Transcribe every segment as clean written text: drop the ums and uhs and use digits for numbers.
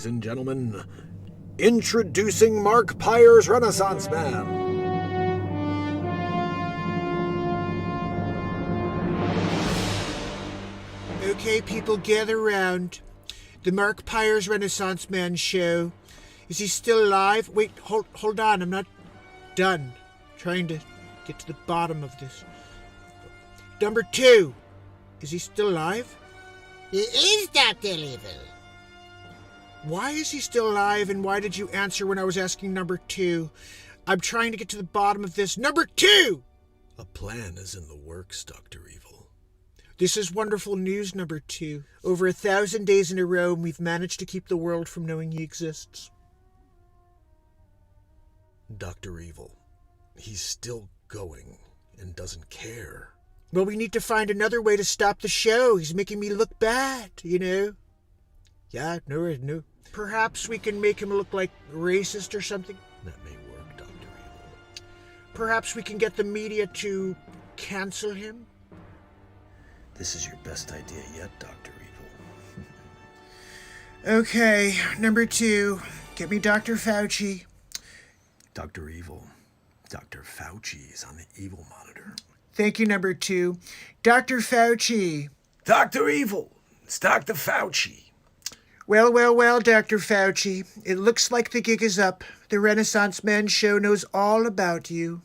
and gentlemen, introducing Mark Pyre's Renaissance Man. Okay, people, gather round. The Mark Pyre's Renaissance Man show. Is he still alive? Wait, hold on, I'm not done. Trying to get to the bottom of this. Number 2. Is he still alive? He is Dr. Evil. Why is he still alive, and why did you answer when I was asking number 2? I'm trying to get to the bottom of this. Number 2! A plan is in the works, Dr. Evil. This is wonderful news, number 2. Over 1,000 days in a row, we've managed to keep the world from knowing he exists. Dr. Evil, he's still going and doesn't care. Well, we need to find another way to stop the show. He's making me look bad, you know? Yeah, no. Perhaps we can make him look like racist or something? That may work, Dr. Evil. Perhaps we can get the media to cancel him? This is your best idea yet, Dr. Evil. Okay, number 2. Get me Dr. Fauci. Dr. Evil. Dr. Fauci is on the evil monitor. Thank you, number 2. Dr. Fauci. Dr. Evil. It's Dr. Fauci. Well, Dr. Fauci. It looks like the gig is up. The Renaissance Man show knows all about you.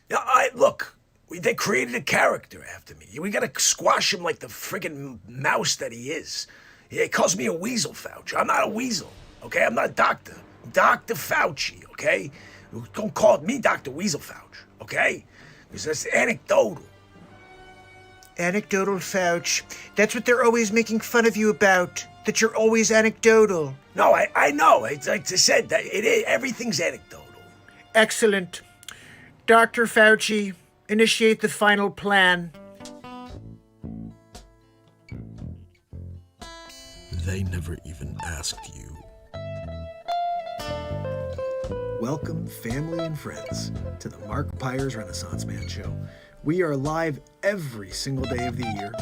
Yeah, look, they created a character after me. We gotta squash him like the friggin' mouse that he is. He calls me a weasel, Fauci. I'm not a weasel, okay? I'm not a doctor. I'm Dr. Fauci, okay? Don't call me Dr. Weasel Fauci, okay? Because that's anecdotal. Anecdotal Fauci. That's what they're always making fun of you about. That you're always anecdotal. No, I know. It's like I said, that everything's anecdotal. Excellent. Dr. Fauci, initiate the final plan. They never even asked you. Welcome, family and friends, to the Mark Pyre's Renaissance Man show. We are live every single day of the year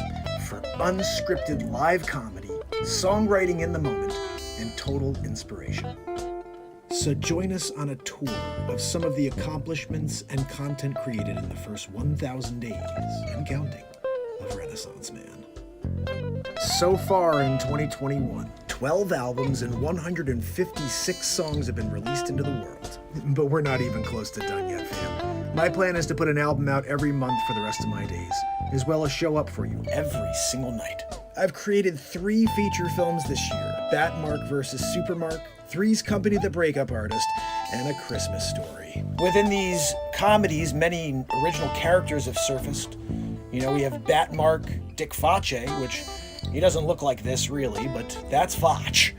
for unscripted live comedy, songwriting in the moment, and total inspiration. So join us on a tour of some of the accomplishments and content created in the first 1,000 days and counting of Renaissance Man. So far in 2021, 12 albums and 156 songs have been released into the world. But we're not even close to done yet, fam. My plan is to put an album out every month for the rest of my days, as well as show up for you every single night. I've created 3 feature films this year: Batmark vs. Supermark, Three's Company the Breakup Artist, and A Christmas Story. Within these comedies, many original characters have surfaced. You know, we have Batmark, Dick Facce, which he doesn't look like this really, but that's Foch.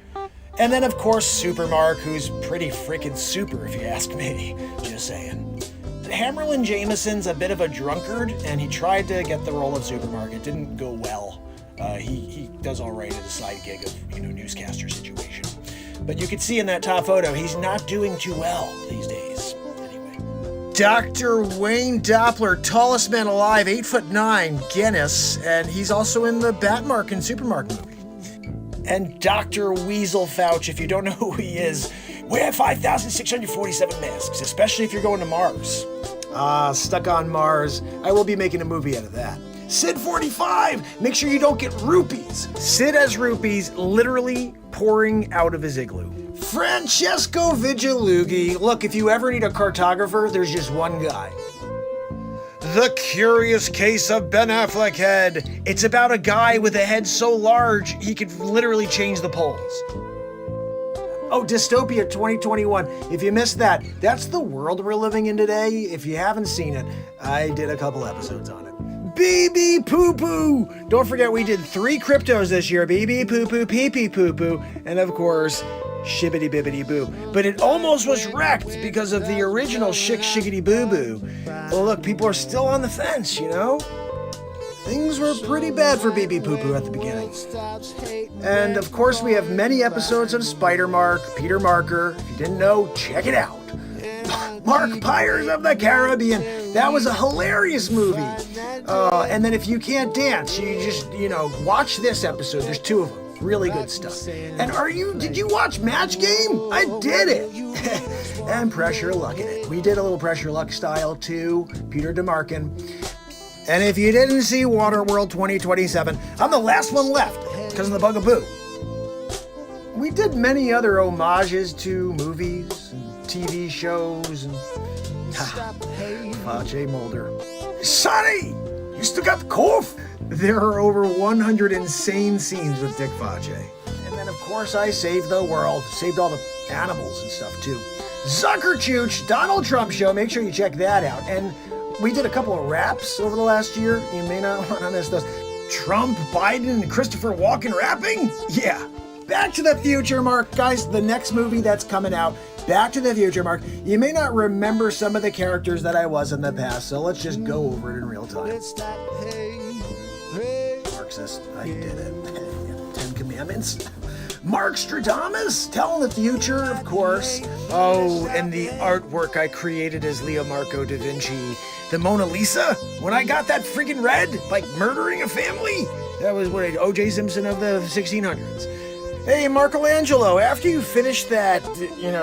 And then of course Supermark, who's pretty freaking super if you ask me, just saying. Hammerlin Jameson's a bit of a drunkard, and he tried to get the role of Supermark. It didn't go well. He does all right at a side gig of, newscaster situation. But you can see in that top photo, he's not doing too well these days. Anyway. Dr. Wayne Doppler, tallest man alive, 8'9", Guinness, and he's also in the Batmark and Supermark movie. And Dr. Weasel Fauci, if you don't know who he is, wear 5,647 masks, especially if you're going to Mars. Stuck on Mars. I will be making a movie out of that. Sid 45, make sure you don't get rupees. Sid has rupees literally pouring out of his igloo. Francesco Vigilughi. Look, if you ever need a cartographer, there's just one guy. The Curious Case of Ben Affleck Head. It's about a guy with a head so large he could literally change the poles. Oh, Dystopia 2021. If you missed that, that's the world we're living in today. If you haven't seen it, I did a couple episodes on it. BB Poo Poo. Don't forget we did 3 cryptos this year. BB Poo Poo, Pee Pee Poo Poo, and of course, Shibbity Bibbity Boo. But it almost was wrecked because of the original Shick Shiggity Boo Boo. Well, look, people are still on the fence, Things were pretty bad for BB Poo Poo at the beginning. And of course, we have many episodes of Spider-Mark, Peter Marker. If you didn't know, check it out. Mark Pyres of the Caribbean. That was a hilarious movie. And then if you can't dance, you just, watch this episode. There's 2 of them. Really good stuff. And did you watch Match Game? I did it. And Pressure Luck in it. We did a little Pressure Luck style too, Peter DeMarkin. And if you didn't see Waterworld 2027, I'm the last one left because of the Bugaboo. We did many other homages to movies and TV shows and Jay Mulder. Sonny, you still got the cough? There are over 100 insane scenes with Dick Vajay. And then of course I saved the world, saved all the animals and stuff too. Zucker Chooch, Donald Trump Show, make sure you check that out. And we did a couple of raps over the last year. You may not want to miss those. Trump, Biden, and Christopher Walken rapping? Yeah. Back to the Future, Mark. Guys, the next movie that's coming out, Back to the Future, Mark. You may not remember some of the characters that I was in the past, so let's just go over it in real time. Marxist, I did it. 10 Commandments. Mark Stradamus, telling the future, of course. Oh, and the artwork I created as Leo Marco da Vinci. The Mona Lisa, when I got that freaking red, like murdering a family. That was what O.J. Simpson of the 1600s. Hey, Michelangelo, after you finish that,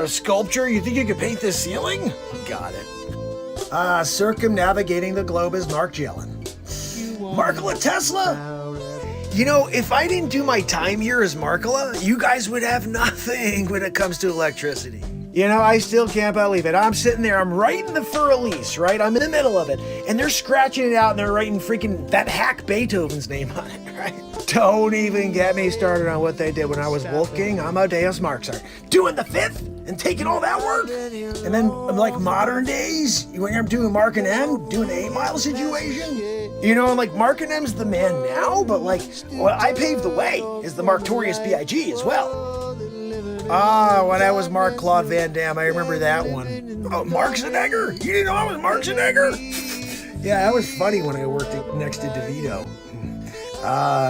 sculpture, you think you could paint this ceiling? Got it. Circumnavigating the globe is Mark Jellin. Markola Tesla? If I didn't do my time here as Markola, you guys would have nothing when it comes to electricity. I still can't believe it. I'm sitting there, I'm writing the Fur Elise, right? I'm in the middle of it. And they're scratching it out and they're writing freaking that hack Beethoven's name on it, right? Don't even get me started on what they did when I was Wolfgang Amadeus Mozart. Doing the fifth and taking all that work. And then like modern days, when I'm doing Mark and M, doing an 8 Mile situation. Like Mark and M's the man now, but what I paved the way is the Marktorius B.I.G. as well. When I was Mark Claude Van Damme, I remember that one. Oh, Mark Schwarzenegger? You didn't know I was Mark Schwarzenegger? Yeah, that was funny when I worked next to DeVito.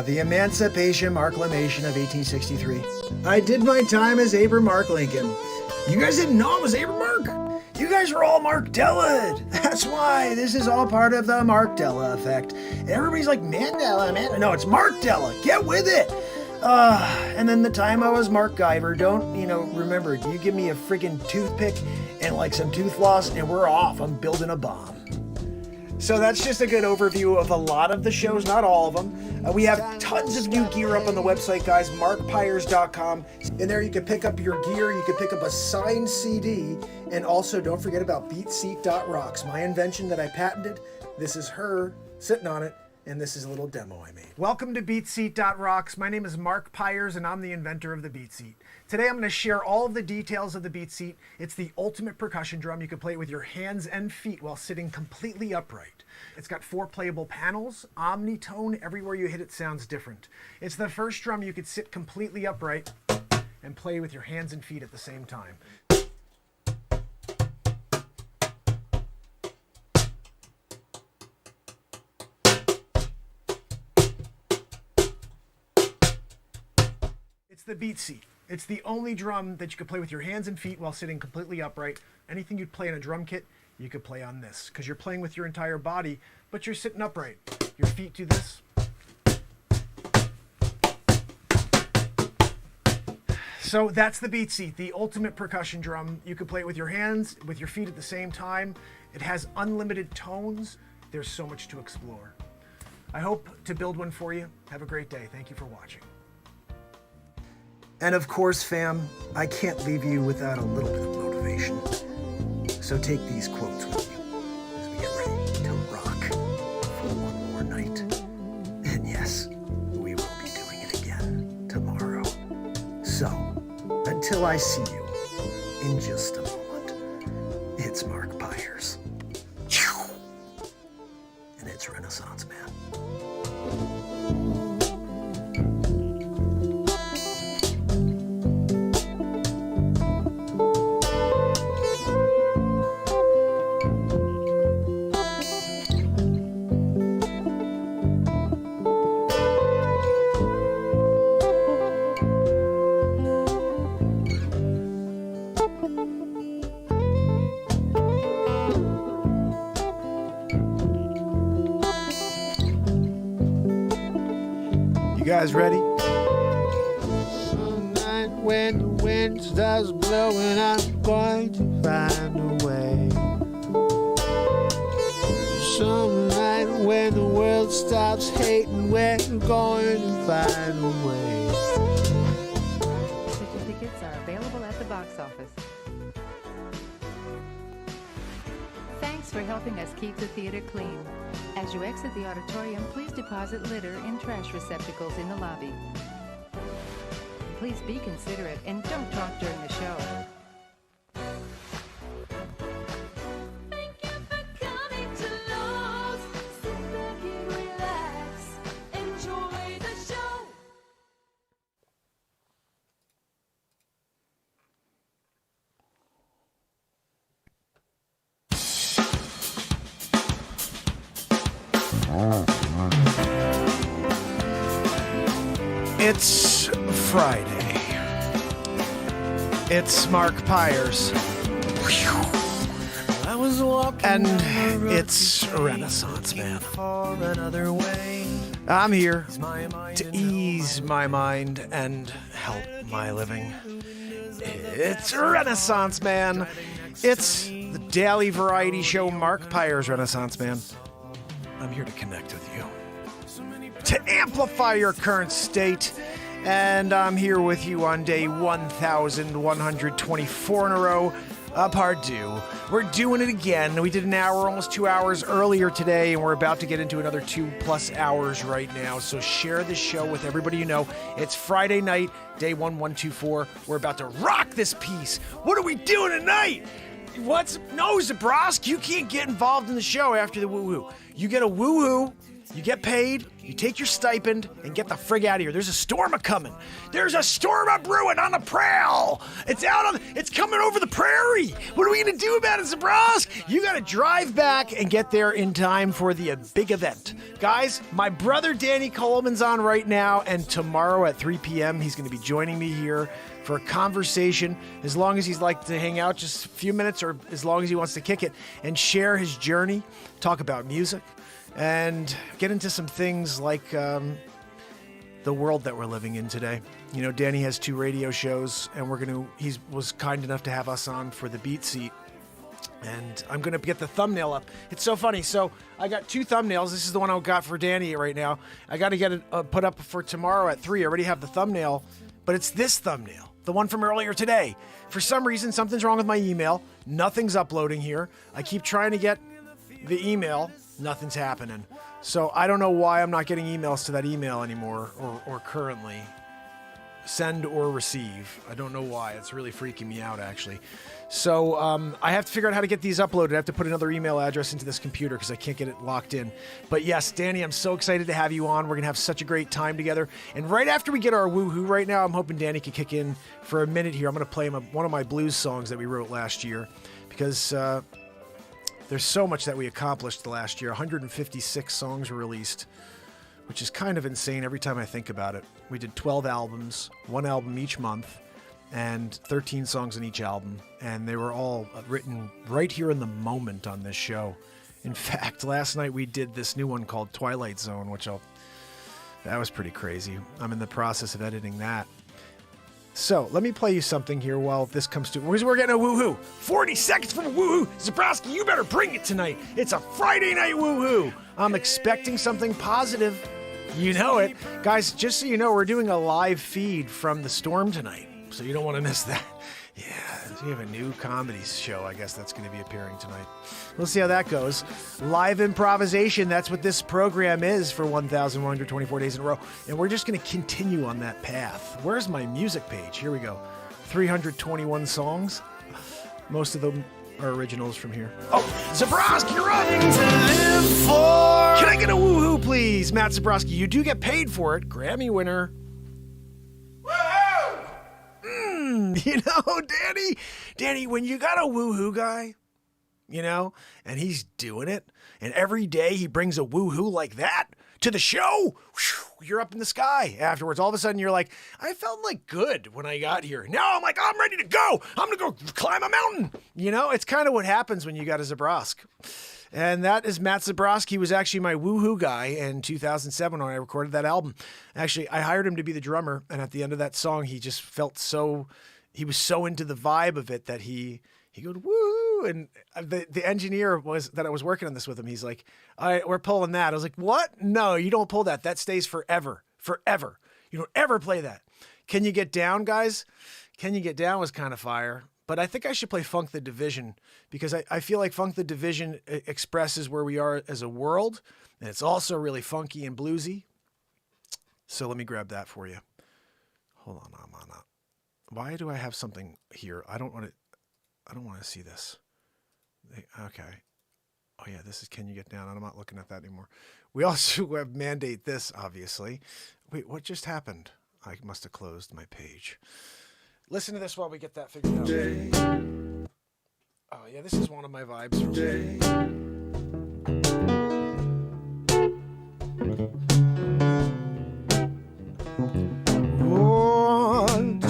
The Emancipation Marklamation of 1863. I did my time as Abraham Mark Lincoln. You guys didn't know I was Abraham Mark? You guys are all Mark Della. That's why this is all part of the Mark Della effect. Everybody's like, Mandela, man. No, it's Mark Della. Get with it. And then the time I was Mark Guyver, remember, you give me a friggin' toothpick and some tooth floss and we're off. I'm building a bomb. So that's just a good overview of a lot of the shows, not all of them. We have tons of new gear up on the website, guys, markpires.com. And there you can pick up your gear, you can pick up a signed CD, and also don't forget about beatseat.rocks, my invention that I patented. This is her sitting on it. And this is a little demo I made. Welcome to BeatSeat.rocks. My name is Mark Pires, and I'm the inventor of the Beat Seat. Today I'm going to share all of the details of the Beat Seat. It's the ultimate percussion drum. You can play it with your hands and feet while sitting completely upright. It's got 4 playable panels, omnitone. Everywhere you hit it sounds different. It's the first drum you could sit completely upright and play with your hands and feet at the same time. It's the Beat Seat. It's the only drum that you can play with your hands and feet while sitting completely upright. Anything you'd play in a drum kit, you could play on this, because you're playing with your entire body, but you're sitting upright. Your feet do this. So that's the Beat Seat, the ultimate percussion drum. You can play it with your hands, with your feet at the same time. It has unlimited tones. There's so much to explore. I hope to build one for you. Have a great day. Thank you for watching. And of course, fam, I can't leave you without a little bit of motivation. So take these quotes with you as we get ready to rock for one more night. And yes, we will be doing it again tomorrow. So, until I see you in just a moment, it's Mark Pires. And it's Renaissance Man. You guys ready? when the wind starts blowing, I'm going to find a way. Some night when the world stops hating, we're going to find a way. Tickets are available at the box office. Thanks for helping us keep the theater clean. As you exit the auditorium, please deposit litter in trash receptacles in the lobby. Please be considerate and don't talk during the show. Thank you for coming to Lowe's. Sit back and relax. Enjoy the show. It's Friday. It's Mark Pyers. And it's Renaissance Man. I'm here to ease my mind and help my living. It's Renaissance Man. It's the daily variety show Mark Pyers Renaissance Man. I'm here to connect with you, to amplify your current state, and I'm here with you on day 1,124 in a row. Pardue. We're doing it again. We did an hour, almost 2 hours earlier today, and we're about to get into another 2+ hours right now. So share this show with everybody you know. It's Friday night, day 1124. We're about to rock this piece. What are we doing tonight? No, Zabrosk, you can't get involved in the show after the woo-hoo. You get a woo-hoo, you get paid, you take your stipend, and get the frig out of here. There's a storm a-coming. There's a storm a-brewing on the prowl. It's coming over the prairie. What are we gonna do about it, Zabrosk? You gotta drive back and get there in time for the big event. Guys, my brother Danny Coleman's on right now, and tomorrow at 3 p.m. he's gonna be joining me here for a conversation, as long as he's like to hang out just a few minutes, or as long as he wants to kick it and share his journey, talk about music, and get into some things like the world that we're living in today. You know, Danny has 2 radio shows, and he was kind enough to have us on for the Beat Seat. And I'm going to get the thumbnail up. It's so funny. So I got 2 thumbnails. This is the one I got for Danny right now. I got to get it put up for tomorrow at 3. I already have the thumbnail, but it's this thumbnail. The one from earlier today. For some reason, something's wrong with my email. Nothing's uploading here. I keep trying to get the email. Nothing's happening. So I don't know why I'm not getting emails to that email anymore, or currently. Send or receive. I don't know why. It's really freaking me out, actually. So I have to figure out how to get these uploaded. I have to put another email address into this computer because I can't get it locked in. But yes, Danny, I'm so excited to have you on. We're going to have such a great time together. And right after we get our woohoo right now, I'm hoping Danny can kick in for a minute here. I'm going to play one of my blues songs that we wrote last year, because there's so much that we accomplished last year. 156 songs were released, which is kind of insane every time I think about it. We did 12 albums, 1 album each month, and 13 songs in each album. And they were all written right here in the moment on this show. In fact, last night we did this new one called Twilight Zone, that was pretty crazy. I'm in the process of editing that. So, let me play you something here while this comes to... We're getting a woohoo. 40 seconds from a woohoo. Zabrowski, you better bring it tonight. It's a Friday night woohoo. I'm expecting something positive. You know it. Guys, just so you know, we're doing a live feed from the storm tonight, so you don't want to miss that. Yeah, we have a new comedy show, I guess, that's going to be appearing tonight. We'll see how that goes. Live improvisation, that's what this program is for 1,124 days in a row. And we're just going to continue on that path. Where's my music page? Here we go. 321 songs. Most of them are originals from here. Oh, Zabroski, you're up! Can I get a woohoo, please? Matt Zabroski, you do get paid for it. Grammy winner. You know, Danny, when you got a woohoo guy, you know, and he's doing it, and every day he brings a woohoo like that to the show, you're up in the sky afterwards. All of a sudden you're like, I felt like good when I got here. Now I'm like, I'm ready to go. I'm going to go climb a mountain. You know, it's kind of what happens when you got a Zabrosk. And that is Matt Zabrowski. He was actually my woohoo guy in 2007 when I recorded that album. Actually, I hired him to be the drummer, and at the end of that song, he just felt he was so into the vibe of it that he goes, woo! And the engineer that I was working on this with him, he's like, all right, we're pulling that. I was like, what? No, you don't pull that. That stays forever. Forever. You don't ever play that. Can You Get Down, guys? Can You Get Down was kind of fire. But I think I should play Funk the Division because I feel like Funk the Division expresses where we are as a world. And it's also really funky and bluesy. So let me grab that for you. Hold on. Why do I have something here? I don't want to see this. Okay. Oh yeah, this is Can You Get Down? I'm not looking at that anymore. We also have Mandate This, obviously. Wait, what just happened? I must have closed my page. Listen to this while we get that figured out. Oh yeah, this is one of my vibes.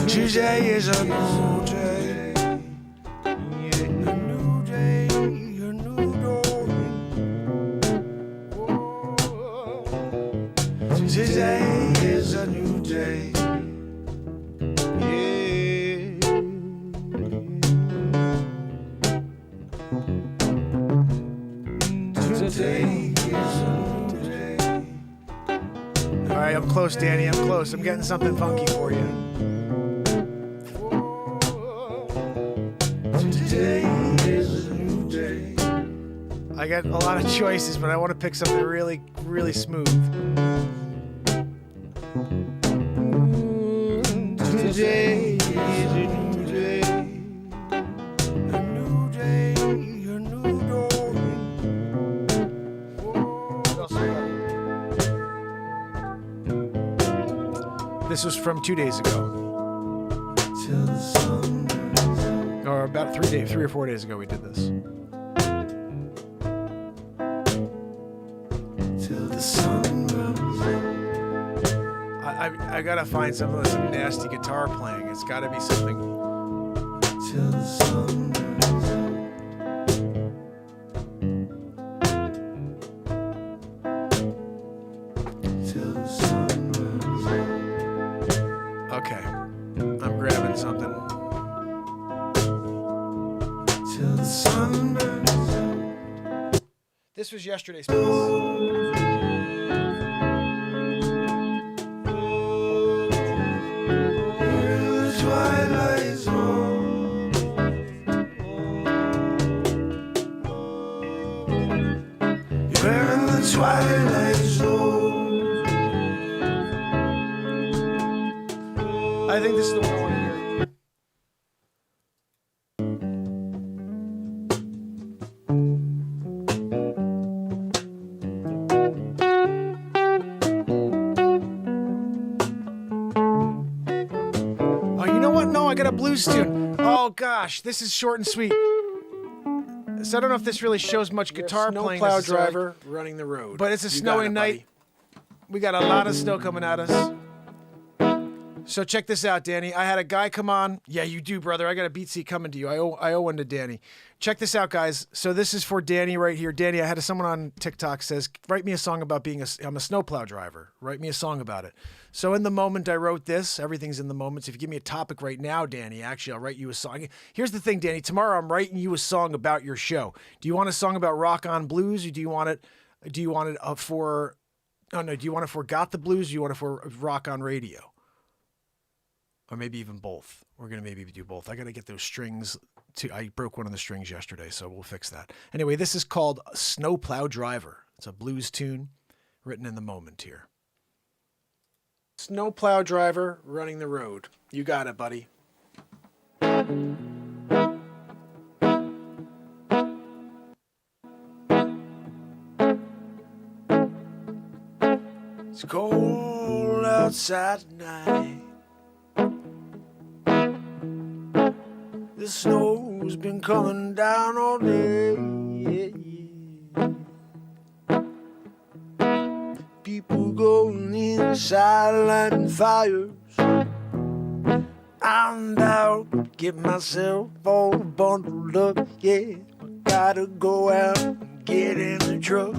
Today is a new day. A new day, a new dawn. Today is a new day. Today is a new day. All right, I'm close, Danny. I'm close. I'm getting something funky for you. Today is a new day. I got a lot of choices, but I want to pick something really, really smooth. Today is a new day. A new day, a new dawn. This was from 2 days ago. Till the sun goes out. Or about 3 or 4 days ago we did this. Till the sun goes out. I gotta find some nasty guitar playing. It's gotta be something. Till the sun goes out. Till the sun goes out. Okay, I'm grabbing something. Till the sun burns out. This was yesterday's piece. Twilight's on. Wearing the twilight zone. I think this is the one I want to hear. I got a blues tune. Oh gosh, this is short and sweet. So I don't know if this really shows much guitar playing. Snowplow driver running the road. But it's a snowy night. We got a lot of snow coming at us. So check this out, Danny. I had a guy come on. Yeah, you do, brother. I got a beat seat coming to you. I owe one to Danny. Check this out, guys. So this is for Danny right here. Danny, I had someone on TikTok says, write me a song about I'm a snowplow driver. Write me a song about it. So in the moment, I wrote this. Everything's in the moment. So if you give me a topic right now, Danny, actually, I'll write you a song. Here's the thing, Danny. Tomorrow, I'm writing you a song about your show. Do you want a song about rock on blues, or do you want it for? Oh no. Do you want it for Got the Blues? Or do you want it for rock on radio? Or maybe even both. We're going to maybe do both. I got to get those strings. I broke one of the strings yesterday, so we'll fix that. Anyway, this is called Snowplow Driver. It's a blues tune written in the moment here. Snowplow driver running the road. You got it, buddy. It's cold outside tonight. The snow's been coming down all day. People going inside lighting fires. I'm out, get myself all bundled up. Yeah, I gotta go out and get in the truck.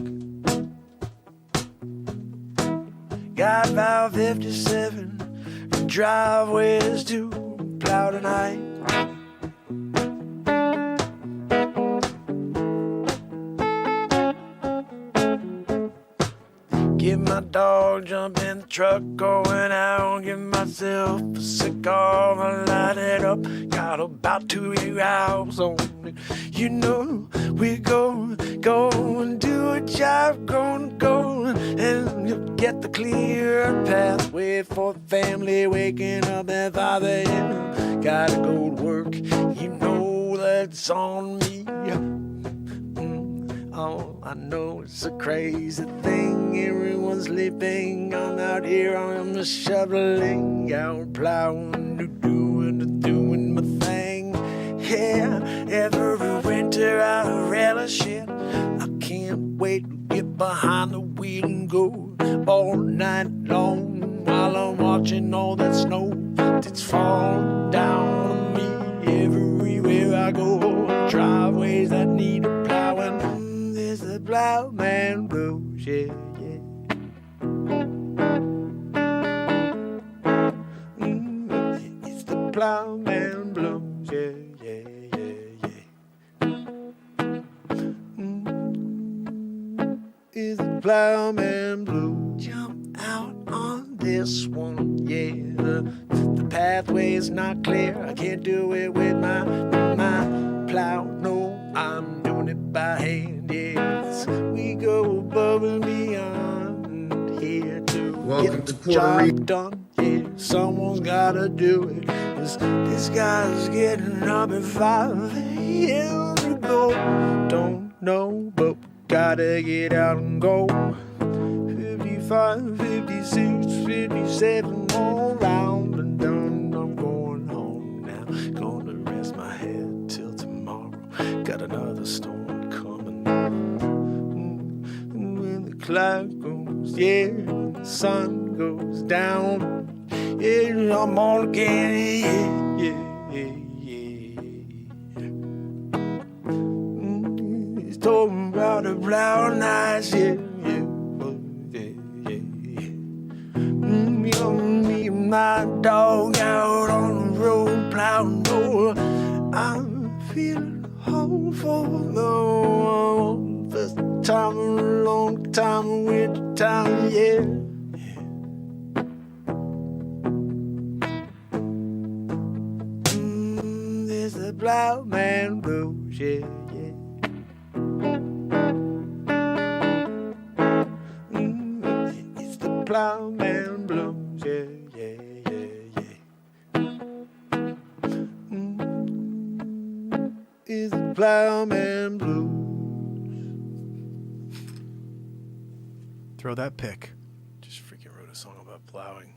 Got about 57 driveways to plow tonight. Get my dog, jump in the truck, going out, give myself a cigar, light it up. Got about 2 hours on it. You know, we're going and do a job, go and you'll get the clear pathway for the family, waking up at 5 a.m. Gotta go to work, you know that's on me. Oh, I know it's a crazy thing. Everyone's sleeping. I'm out here, I'm just shoveling, out plowing, doing my thing. Yeah, every winter I relish it. I can't wait to get behind the wheel and go all night long while I'm watching all that snow that's falling down on me everywhere I go. Driveways that need a plowing. There's the plowman blues, yeah, yeah. It's the plowman blues, yeah, yeah, yeah, yeah. It's the plowman blues. Jump out on this one, yeah. The pathway is not clear. I can't do it with my plow. No, I'm doing it by hand. Yes, we go above and beyond here to Welcome get to the Puerto job Rico. done. Yeah, someone's gotta do it. This guy's getting up at 5 a.m. to go. Don't know, but gotta get out and go. 55, 56, 57, all round and done. I'm going home now. Gonna rest my head till tomorrow. Got another storm coming. When the cloud goes, yeah, when the sun goes down, yeah, I'm on again, yeah, yeah, yeah. He's talking about the brown eyes, yeah, yeah, oh, yeah, yeah, yeah. Me and my dog out on the road plowing. No, I'm feeling hopeful, no. First time in a long time, winter time, yeah. There's the plowman blues, yeah, yeah. It's the plowman blues, yeah, yeah, yeah, yeah. It's the plowman blues. Throw that pick. Just freaking wrote a song about plowing.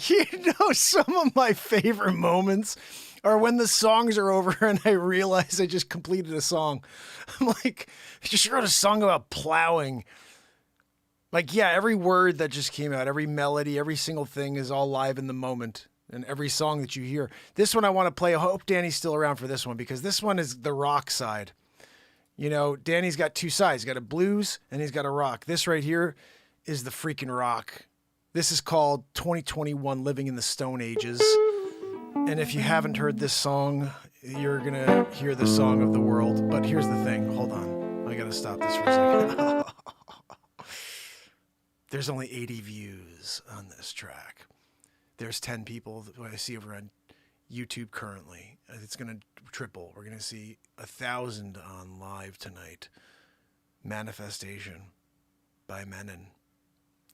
You know, some of my favorite moments are when the songs are over and I realize I just completed a song. I'm like, I just wrote a song about plowing. Like, yeah, every word that just came out, every melody, every single thing is all live in the moment. And every song that you hear. This one I want to play. I hope Danny's still around for this one because this one is the rock side. You know, Danny's got two sides. He's got a blues and he's got a rock. This right here is the freaking rock. This is called 2021 Living in the Stone Ages. And if you haven't heard this song, you're going to hear the song of the world. But here's the thing. Hold on. I got to stop this for a second. There's only 80 views on this track. There's 10 people that I see over on YouTube currently. It's going to triple. We're going to see 1,000 on live tonight. Manifestation by Menon.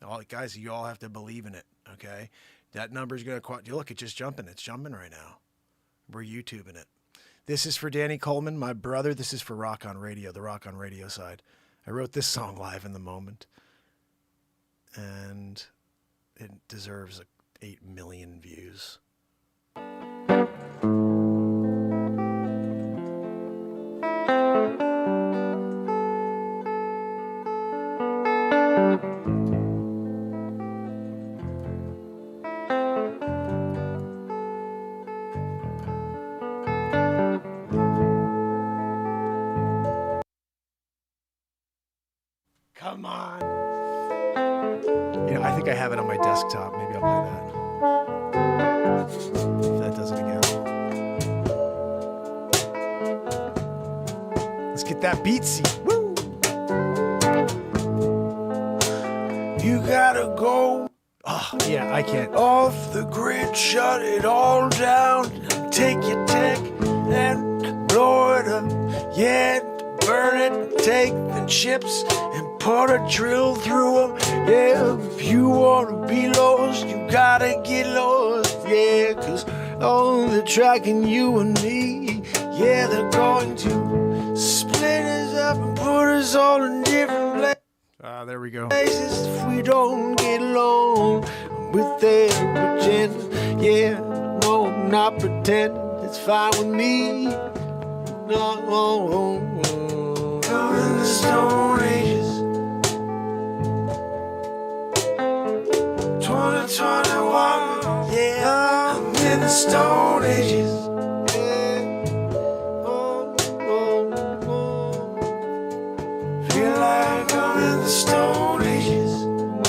All guys, you all have to believe in it, okay? That number's going to look, it's just jumping. It's jumping right now. We're YouTubing it. This is for Danny Coleman, my brother. This is for Rock on Radio, the Rock on Radio side. I wrote this song live in the moment. And it deserves 8 million views. Come on. You know, I think I have it on my desktop. Maybe I'll play that. If that does it again. Let's get that beatsy. Woo! You gotta go Oh, yeah, I can't. off the grid, shut it all down. Take your tech and blow it up. Yeah, burn it, take the chips and put a drill through them. Yeah, if you wanna be lost, you gotta get lost. Yeah, 'cause on the track and you and me, yeah, they're going to split us up and put us all in different places. There we go. If we don't get along with their agenda, yeah, no, I'm not pretending, it's fine with me. No, I'm in the Stone Ages, 2021, yeah, I'm in the Stone Ages. Feel like I'm in the Stone Ages.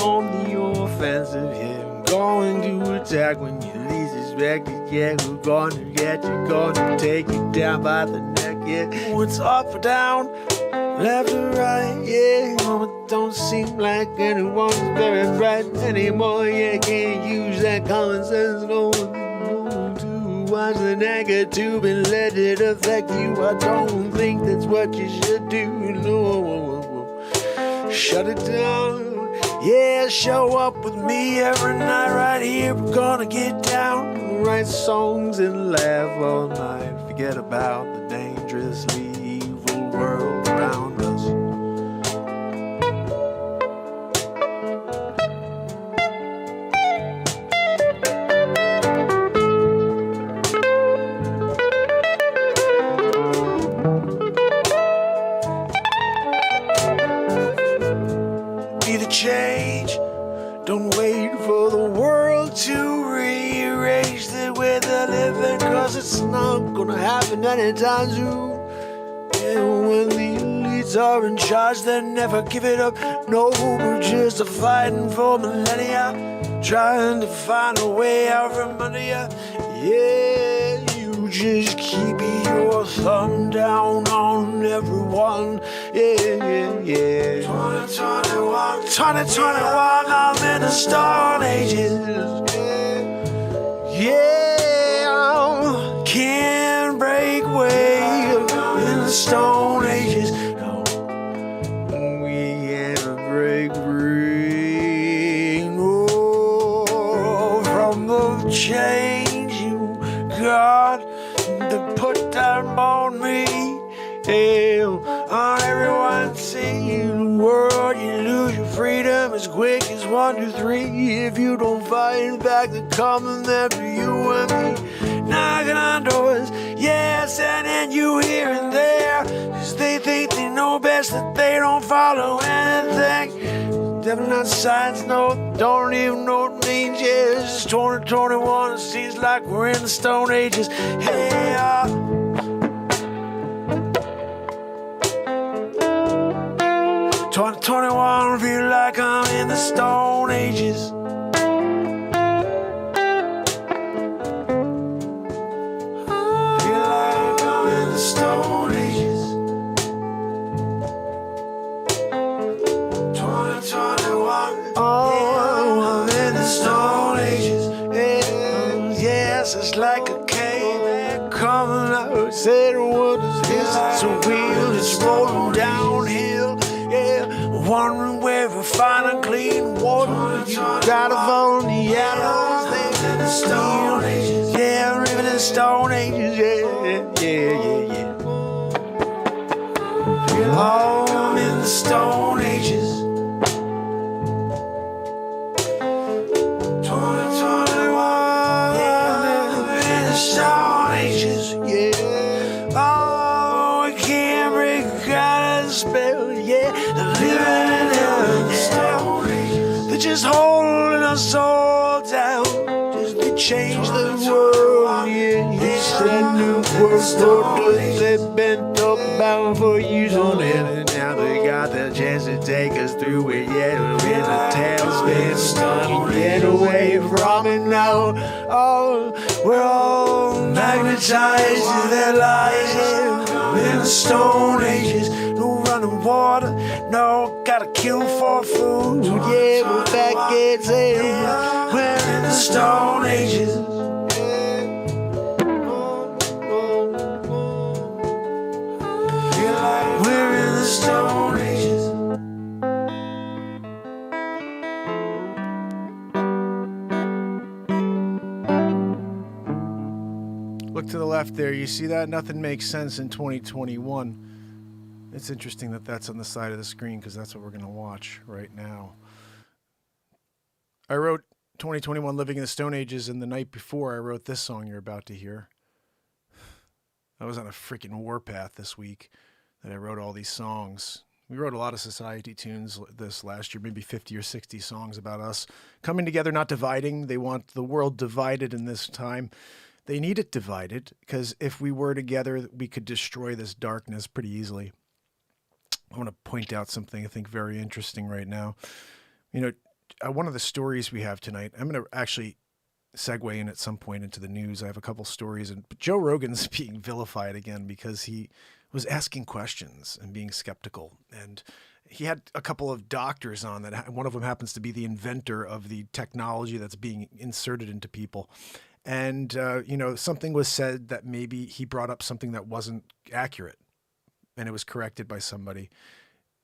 On the offensive, yeah, I'm going to attack when you least expect it. Yeah, we're gonna get you, gonna take you down by the neck. Yeah, it's up or down, left or right. Yeah, it don't seem like anyone's very bright anymore. Yeah, can't use that common sense. No, to watch the negative and let it affect you. I don't think that's what you should do. No. Shut it down. Yeah, show up with me every night right here. We're gonna get down, write songs and laugh all night. Forget about the dangerously evil world around us. Change. Don't wait for the world to rearrange the way they're living, 'cause it's not gonna happen anytime soon. And when the elites are in charge, they never give it up. No, we're just fighting for millennia, trying to find a way out from under ya. Yeah, you just keep your thumb down on everyone. Yeah. 2021, I'm in the Stone Ages. Yeah, can't break away in the Stone Ages. No, we can't break free. No, from the change you got to put down on me. Hell, on everyone seeing the world, you lose your freedom as quick as 1, 2, 3. If you don't fight back, they're coming after you and me, knocking on doors, yeah, sending you here and there, 'cause they think they know best, that they don't follow anything. Devil not signs, no, don't even know what it means. Yeah, it's 2021, it seems like we're in the Stone Ages. Hey, 2021, feel like I'm in the Stone Ages. Feel like I'm in the Stone Ages. 2021, oh, I'm in the Stone Ages. Yes, it's like a cave coming out. Said what is this? It's a wheel, it's rolling downhill. Yeah, wondering where we find a clean water. You gotta follow the yellows. They're in the Stone Ages. Yeah, living in the Stone Ages. Yeah. Oh, I'm in the Stone Ages. 2021. Yeah, I'm in the Stone Ages. Yeah. Oh, we can't break out of the spell. Yeah, living in the Stone Ages. They're just holding us all down. Just the change the world. Yeah, it's a new world order they've been talking about for years on end. And now they got the chance to take us through it. Yeah, with a tailspin stuck. Get away from it now. Oh, we're all magnetized to their lies. Yeah, in the Stone Ages, no running water. No, gotta kill for food. Yeah, we're back at zero. We're in the Stone Ages. We're in the Stone Ages. Look to the left there. You see that? Nothing makes sense in 2021. It's interesting that that's on the side of the screen because that's what we're going to watch right now. I wrote 2021 Living in the Stone Ages, and the night before I wrote this song you're about to hear. I was on a freaking warpath this week that I wrote all these songs. We wrote a lot of society tunes this last year, maybe 50 or 60 songs about us coming together, not dividing. They want the world divided in this time. They need it divided because if we were together, we could destroy this darkness pretty easily. I want to point out something I think very interesting right now. You know, one of the stories we have tonight, I'm going to actually segue in at some point into the news. I have a couple stories, and Joe Rogan's being vilified again because he was asking questions and being skeptical. And he had a couple of doctors on that. One of them happens to be the inventor of the technology that's being inserted into people. And, you know, something was said that maybe he brought up something that wasn't accurate, and it was corrected by somebody.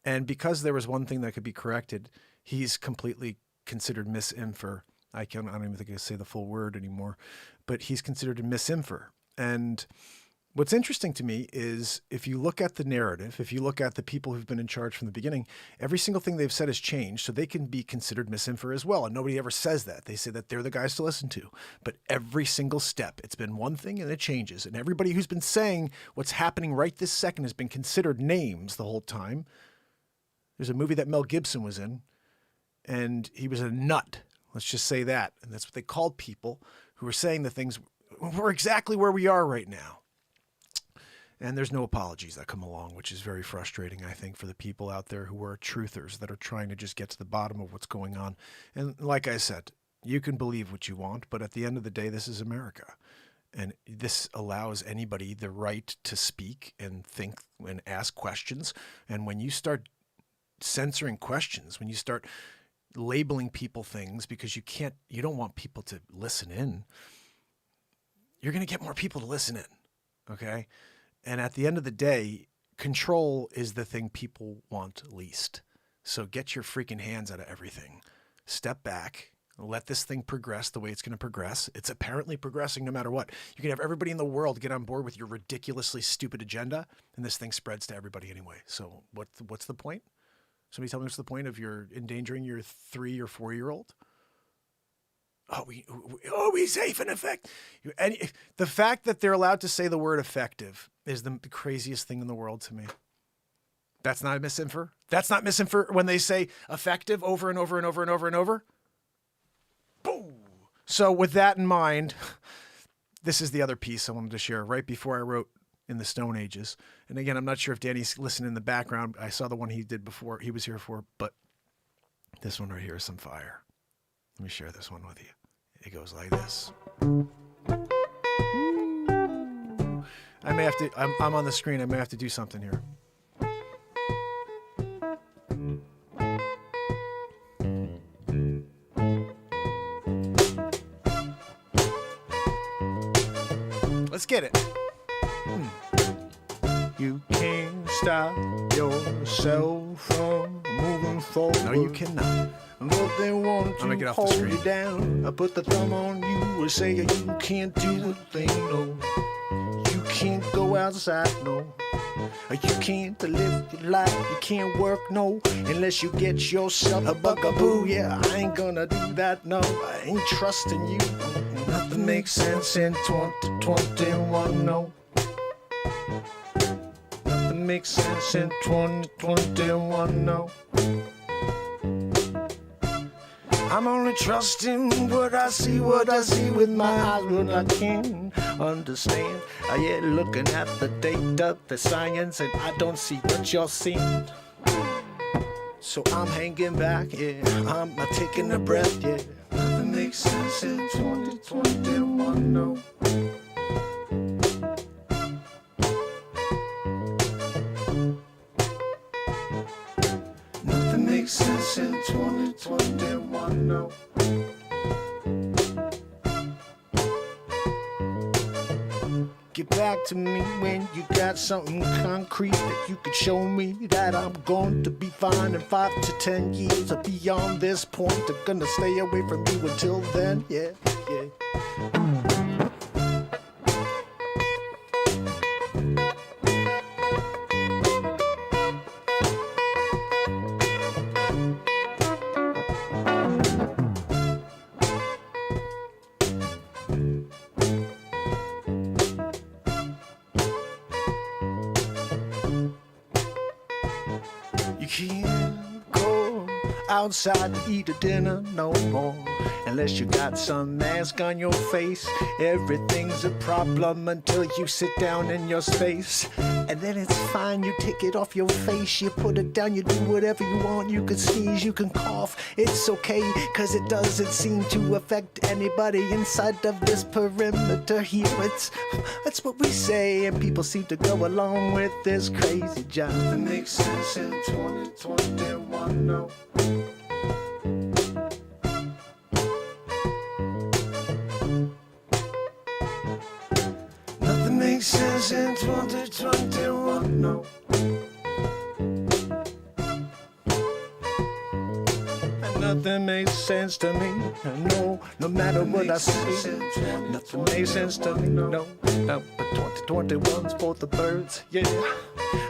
And because there was one thing that could be corrected, he's completely considered misinfer. I don't even think I can say the full word anymore, but he's considered a misinfer. And what's interesting to me is if you look at the narrative, if you look at the people who've been in charge from the beginning, every single thing they've said has changed, so they can be considered misinfer as well. And nobody ever says that. They say that they're the guys to listen to. But every single step, it's been one thing and it changes. And everybody who's been saying what's happening right this second has been considered names the whole time. There's a movie that Mel Gibson was in, and he was a nut. Let's just say that. And that's what they called people who were saying the things. We're exactly where we are right now. And there's no apologies that come along, which is very frustrating, I think, for the people out there who are truthers that are trying to just get to the bottom of what's going on. And like I said, you can believe what you want, but at the end of the day, this is America. And this allows anybody the right to speak and think and ask questions. And when you start censoring questions, when you start labeling people things because you don't want people to listen in, you're going to get more people to listen in. Okay. And at the end of the day, control is the thing people want least. So get your freaking hands out of everything. Step back. Let this thing progress the way it's going to progress. It's apparently progressing no matter what. You can have everybody in the world get on board with your ridiculously stupid agenda, and this thing spreads to everybody anyway. So what's the point? Somebody tell me what's the point of you're endangering your 3 or 4-year-old? Are we safe and effective? And the fact that they're allowed to say the word effective is the craziest thing in the world to me. That's not a misinfer. That's not misinfer when they say effective over and over and over and over and over. Boom. So with that in mind, this is the other piece I wanted to share right before I wrote in the Stone Ages. And again, I'm not sure if Danny's listening in the background. I saw the one he did before he was here for, but this one right here is some fire. Let me share this one with you. It goes like this. I may have to, I'm on the screen. I may have to do something here. Let's get it. You can't stop yourself from moving forward. No, you cannot. But they want to hold you down. I put the thumb on you and say you can't do a thing, no. You can't go outside, no. You can't live your life, you can't work, no. Unless you get yourself a bugaboo. Yeah, I ain't gonna do that, no. I ain't trusting you. Nothing makes sense in 2021, no. Nothing makes sense in 2021, no. I'm only trusting what I see with my eyes, what I can understand. Yeah, looking at the data, the science, and I don't see what you're seeing. So I'm hanging back, yeah, I'm taking a breath, yeah. Nothing makes sense in 2021, no. Nothing makes sense in 2021, no. Get back to me when you got something concrete that you could show me that I'm going to be fine in 5 to 10 years or beyond this point. I'm gonna stay away from you until then, yeah, yeah. Can't go outside to eat a dinner no more unless you got some mask on your face. Everything's a problem until you sit down in your space, and then it's fine. You take it off your face, you put it down, you do whatever you want. You can sneeze, you can cough, it's okay, cause it doesn't seem to affect anybody inside of this perimeter here. That's what we say, and people seem to go along with this crazy job. That makes sense in 2021, no. Nothing makes sense in 2021, no. Nothing makes sense to me, no, no matter what I see. Nothing makes sense to me, no, no, but 2021's for the birds, yeah.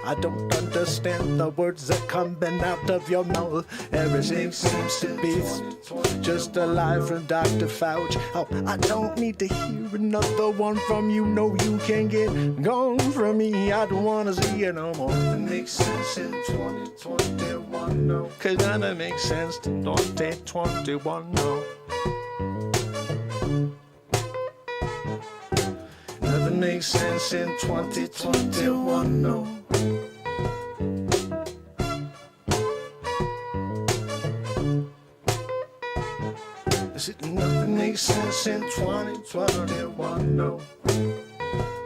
I don't understand the words that coming out of your mouth. Everything seems to be just a lie from Dr. Fauci. Oh, I don't need to hear another one from you. No, you can't get gone from me. I don't wanna see you no more. Nothing makes sense in 2021, no. Cause nothing makes sense in 2021, no. Nothing makes sense in 2021, no. Nothing makes sense in 2021, no.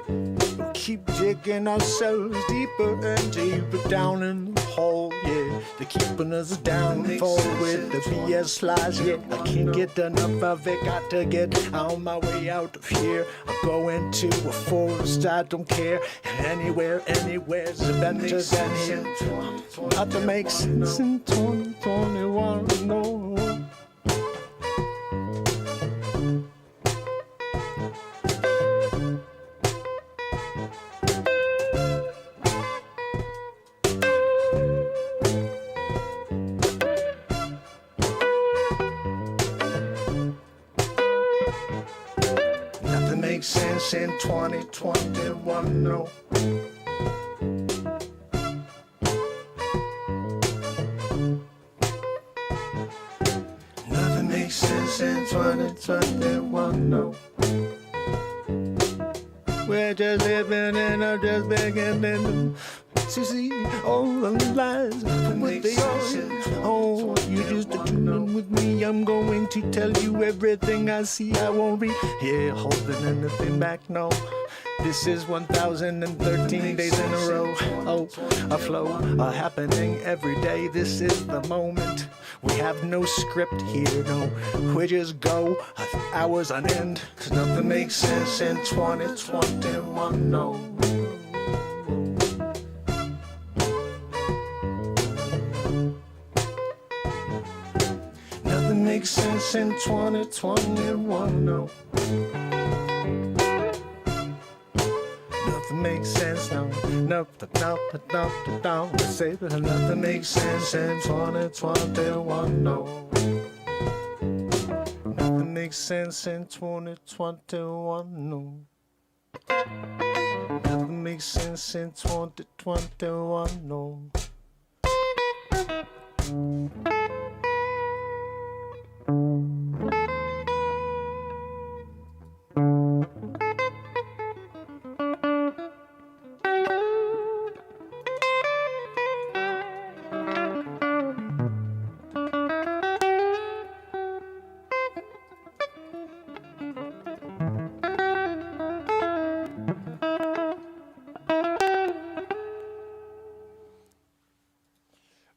We'll keep digging ourselves deeper and deeper down in the hole, yeah. They're keeping us downfall with the BS lies, yeah. I can't get enough of it, got to get on my way out of here. I'm going to a forest, I don't care. Anywhere's better than here. Nothing makes sense in 2021, no. Nothing makes sense in 2021, no. Nothing makes sense in 2021, no. We're just living and I'm just beginning to see all the lies for what they are. Oh, you just tuning with me. I'm going to tell you everything I see. I won't be here holding anything back, no. This is 1,013 days in a row. Oh, a flow, a happening every day. This is the moment. We have no script here, no. We just go hours on end. Cause nothing makes sense in 2021, no. Nothing makes sense in 2021, no. Nothing makes sense, no. No. Say that nothing makes sense in 2021, no. Nothing makes sense in 2021, no. Nothing makes sense in 2021, no.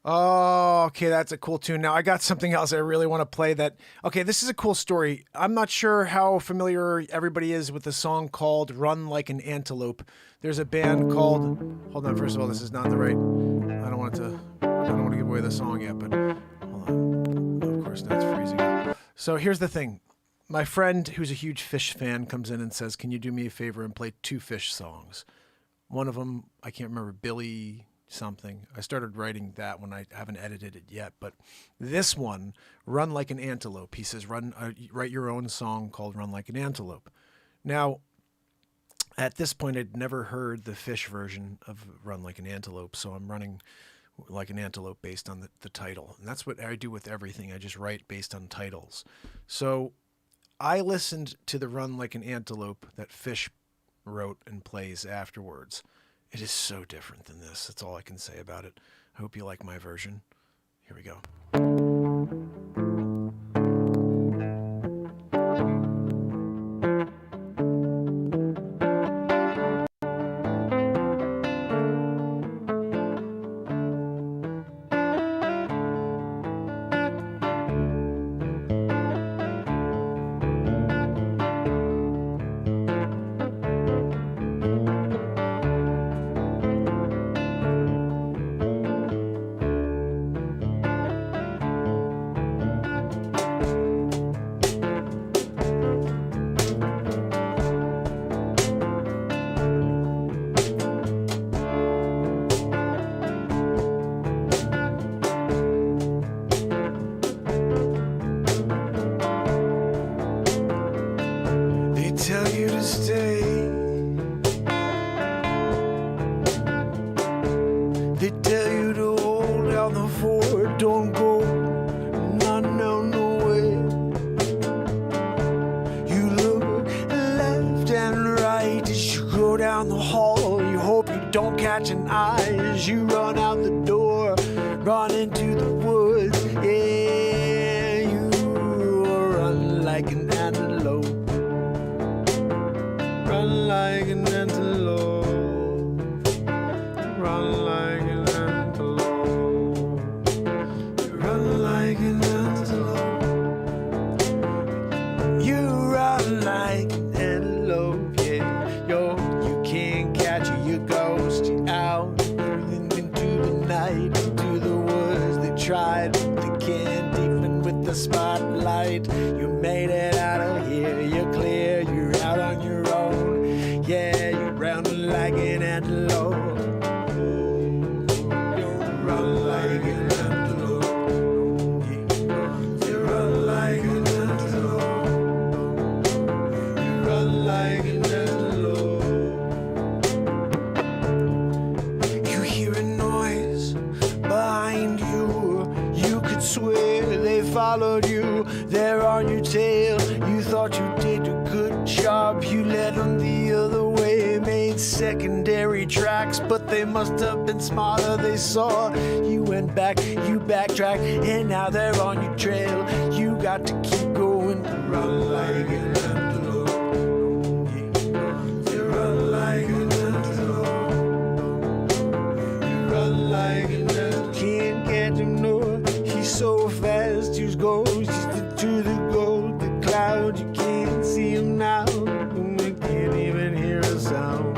Oh, okay, that's a cool tune. Now, I got something else I really want to play that... Okay, this is a cool story. I'm not sure how familiar everybody is with the song called Run Like an Antelope. There's a band called... Hold on, first of all, this is not the right... I don't want to give away the song yet, but... Hold on. Of course, that's freezing up. So here's the thing. My friend, who's a huge Fish fan, comes in and says, can you do me a favor and play 2 Fish songs? One of them, I can't remember, Billy... something. I started writing that when I haven't edited it yet, but this one, Run Like an Antelope. He says, write your own song called Run Like an Antelope. Now, at this point, I'd never heard the Fish version of Run Like an Antelope, so I'm running like an antelope based on the title. And that's what I do with everything. I just write based on titles. So I listened to the Run Like an Antelope that Fish wrote and plays afterwards. It is so different than this. That's all I can say about it. I hope you like my version. Here we go. Catching eyes, you run out the door, run into the woods, yeah, you run like an antelope, run like an antelope, run like an antelope, run like an antelope, you run like an antelope, yeah, you can't catch your ghost, you're out into the night, into the woods. They tried, but they can't, even with the spotlight. You made it out of here, you're clear, you're out on your own. Yeah, you run like an antelope. You run like an antelope. You run like an antelope. You run like an antelope. You hear a noise behind you. You could swear they followed you. They're on your tail. You thought you did a good job. You led them the other way, made secondary tracks, but they must have been smarter. They saw you went back, you backtracked, and now they're on your trail. You got to keep going, run like an antelope. You run like an antelope. You run like an antelope. Can't get him, no, he's so fast. He's ghost, he's to the gold, the cloud. You can't see him now, and you can't even hear a sound.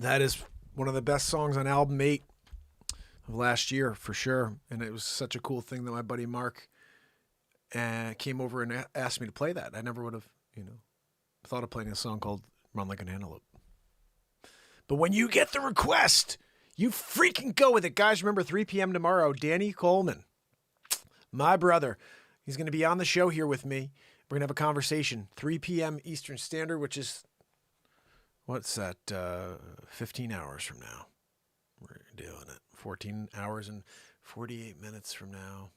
That is one of the best songs on album 8 of last year, for sure. And it was such a cool thing that my buddy Mark came over and asked me to play that. I never would have, thought of playing a song called Run Like an Antelope. But when you get the request, you freaking go with it. Guys, remember 3 p.m. tomorrow, Danny Coleman, my brother, he's going to be on the show here with me. We're going to have a conversation, 3 p.m. Eastern Standard, which is, what's that, 15 hours from now. We're doing it. 14 hours and 48 minutes from now.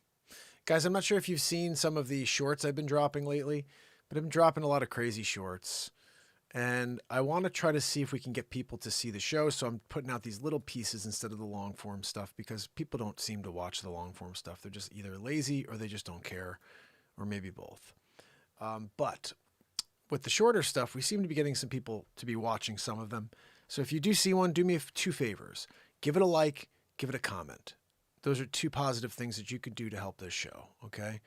Guys, I'm not sure if you've seen some of the shorts I've been dropping lately, but I've been dropping a lot of crazy shorts. And I want to try to see if we can get people to see the show. So I'm putting out these little pieces instead of the long form stuff because people don't seem to watch the long form stuff. They're just either lazy or they just don't care, or maybe both. But with the shorter stuff, we seem to be getting some people to be watching some of them. So if you do see one, do me 2 favors. Give it a like, give it a comment. Those are 2 positive things that you could do to help this show, okay?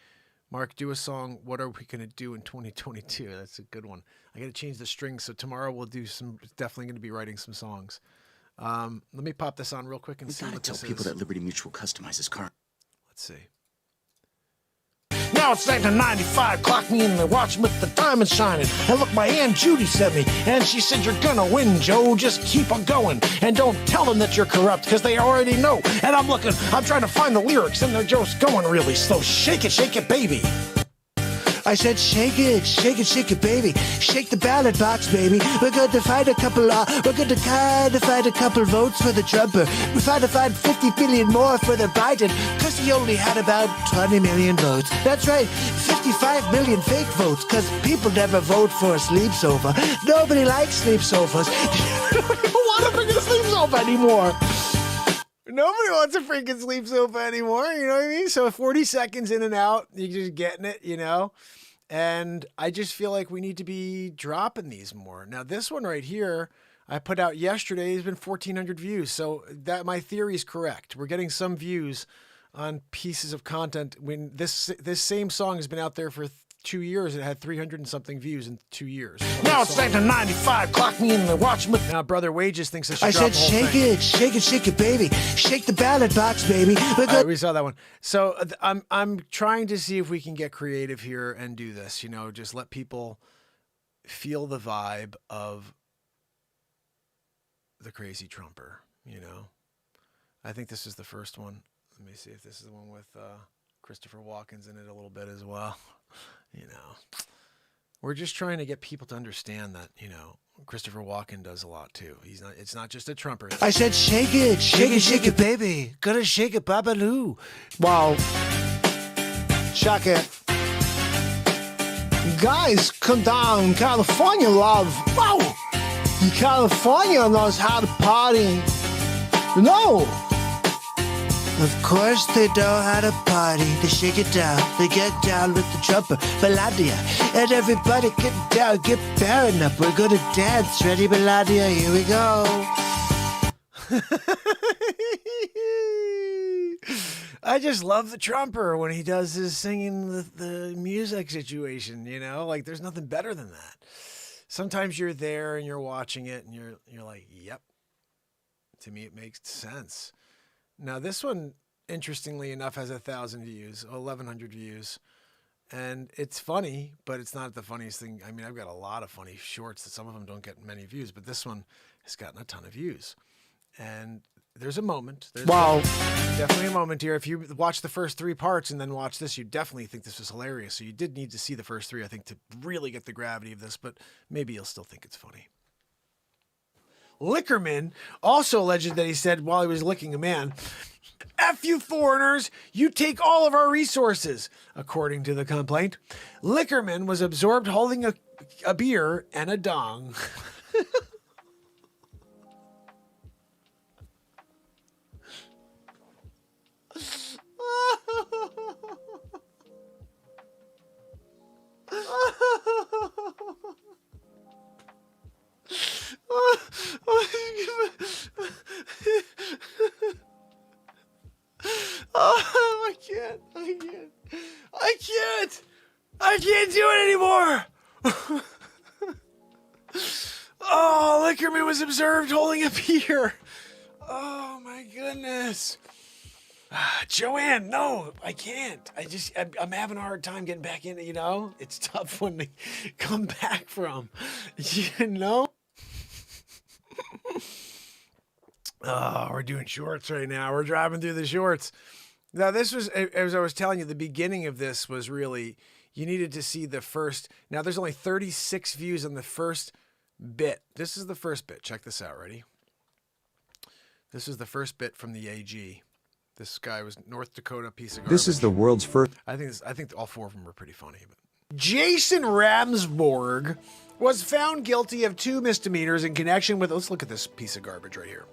Mark, do a song, What Are We Going to Do in 2022? That's a good one. I got to change the strings, so tomorrow we'll do definitely going to be writing some songs. Let me pop this on real quick and see what this is. We gotta tell people that Liberty Mutual customizes car. Let's see. Now it's 1995, clock me in the watch with the diamond shining. And look, my Aunt Judy sent me, and she said, you're gonna win, Joe, just keep on going. And don't tell them that you're corrupt, because they already know. And I'm trying to find the lyrics, and they're just going really slow. Shake it, baby. I said, shake it, baby. Shake the ballot box, baby. We're going to find a couple votes for the Trumper. We're trying to find 50 billion more for the Biden, because he only had about 20 million votes. That's right, 55 million fake votes, because people never vote for a sleep sofa. Nobody likes sleep sofas. Nobody want to bring a sleep sofa anymore. Nobody wants a freaking sleep sofa anymore, you know what I mean? So 40 seconds in and out, you're just getting it, And I just feel like we need to be dropping these more. Now, this one right here, I put out yesterday, has been 1,400 views. So that my theory is correct. We're getting some views on pieces of content. When this same song has been out there for 2 years, it had 300 and something views in 2 years. Now it's 1995, clock me in the watch with... Now, Brother Wages thinks I should I drop said, the whole thing. shake it, baby. Shake the ballot box, baby. We're All right, we saw that one. So I'm trying to see if we can get creative here and do this, just let people feel the vibe of the crazy Trumper, I think this is the first one. Let me see if this is the one with Christopher Walken's in it a little bit as well. We're just trying to get people to understand that, Christopher Walken does a lot too. It's not just a Trumper. I said, shake it, baby. Gonna shake it, babaloo. Wow. Check it. Guys, come down. California love. Wow. California knows how to party. No. Of course they know how to party. They shake it down. They get down with the Trumper, Melania. And everybody get down, get pairing up. We're gonna dance. Ready, Melania? Here we go. I just love the Trumper when he does his singing the music situation, like there's nothing better than that. Sometimes you're there and you're watching it and you're like, yep. To me, it makes sense. Now, this one, interestingly enough, has 1,000 views, 1,100 views. And it's funny, but it's not the funniest thing. I mean, I've got a lot of funny shorts that some of them don't get many views, but this one has gotten a ton of views. And there's a moment. There's definitely a moment here. If you watch the first 3 parts and then watch this, you definitely think this was hilarious. So you did need to see the first 3, I think, to really get the gravity of this, but maybe you'll still think it's funny. Lickerman also alleged that he said while he was licking a man, F you foreigners, you take all of our resources. According to the complaint, Lickerman was absorbed holding a beer and a dong. I can't do it anymore. Oh, Lickerman was observed holding a beer. Oh my goodness. Joanne, no, I can't. I'm having a hard time getting back in it, you know? It's tough when they come back from, you know? Oh, we're doing shorts right now. We're driving through the shorts. Now, this was, as I was telling you, the beginning of this was really, you needed to see the first. Now, there's only 36 views on the first bit. This is the first bit. Check this out. Ready? This is the first bit from the AG. This guy was North Dakota piece of garbage. This is the world's first. I think all four of them were pretty funny. But Jason Ramsborg was found guilty of 2 misdemeanors in connection with. Let's look at this piece of garbage right here.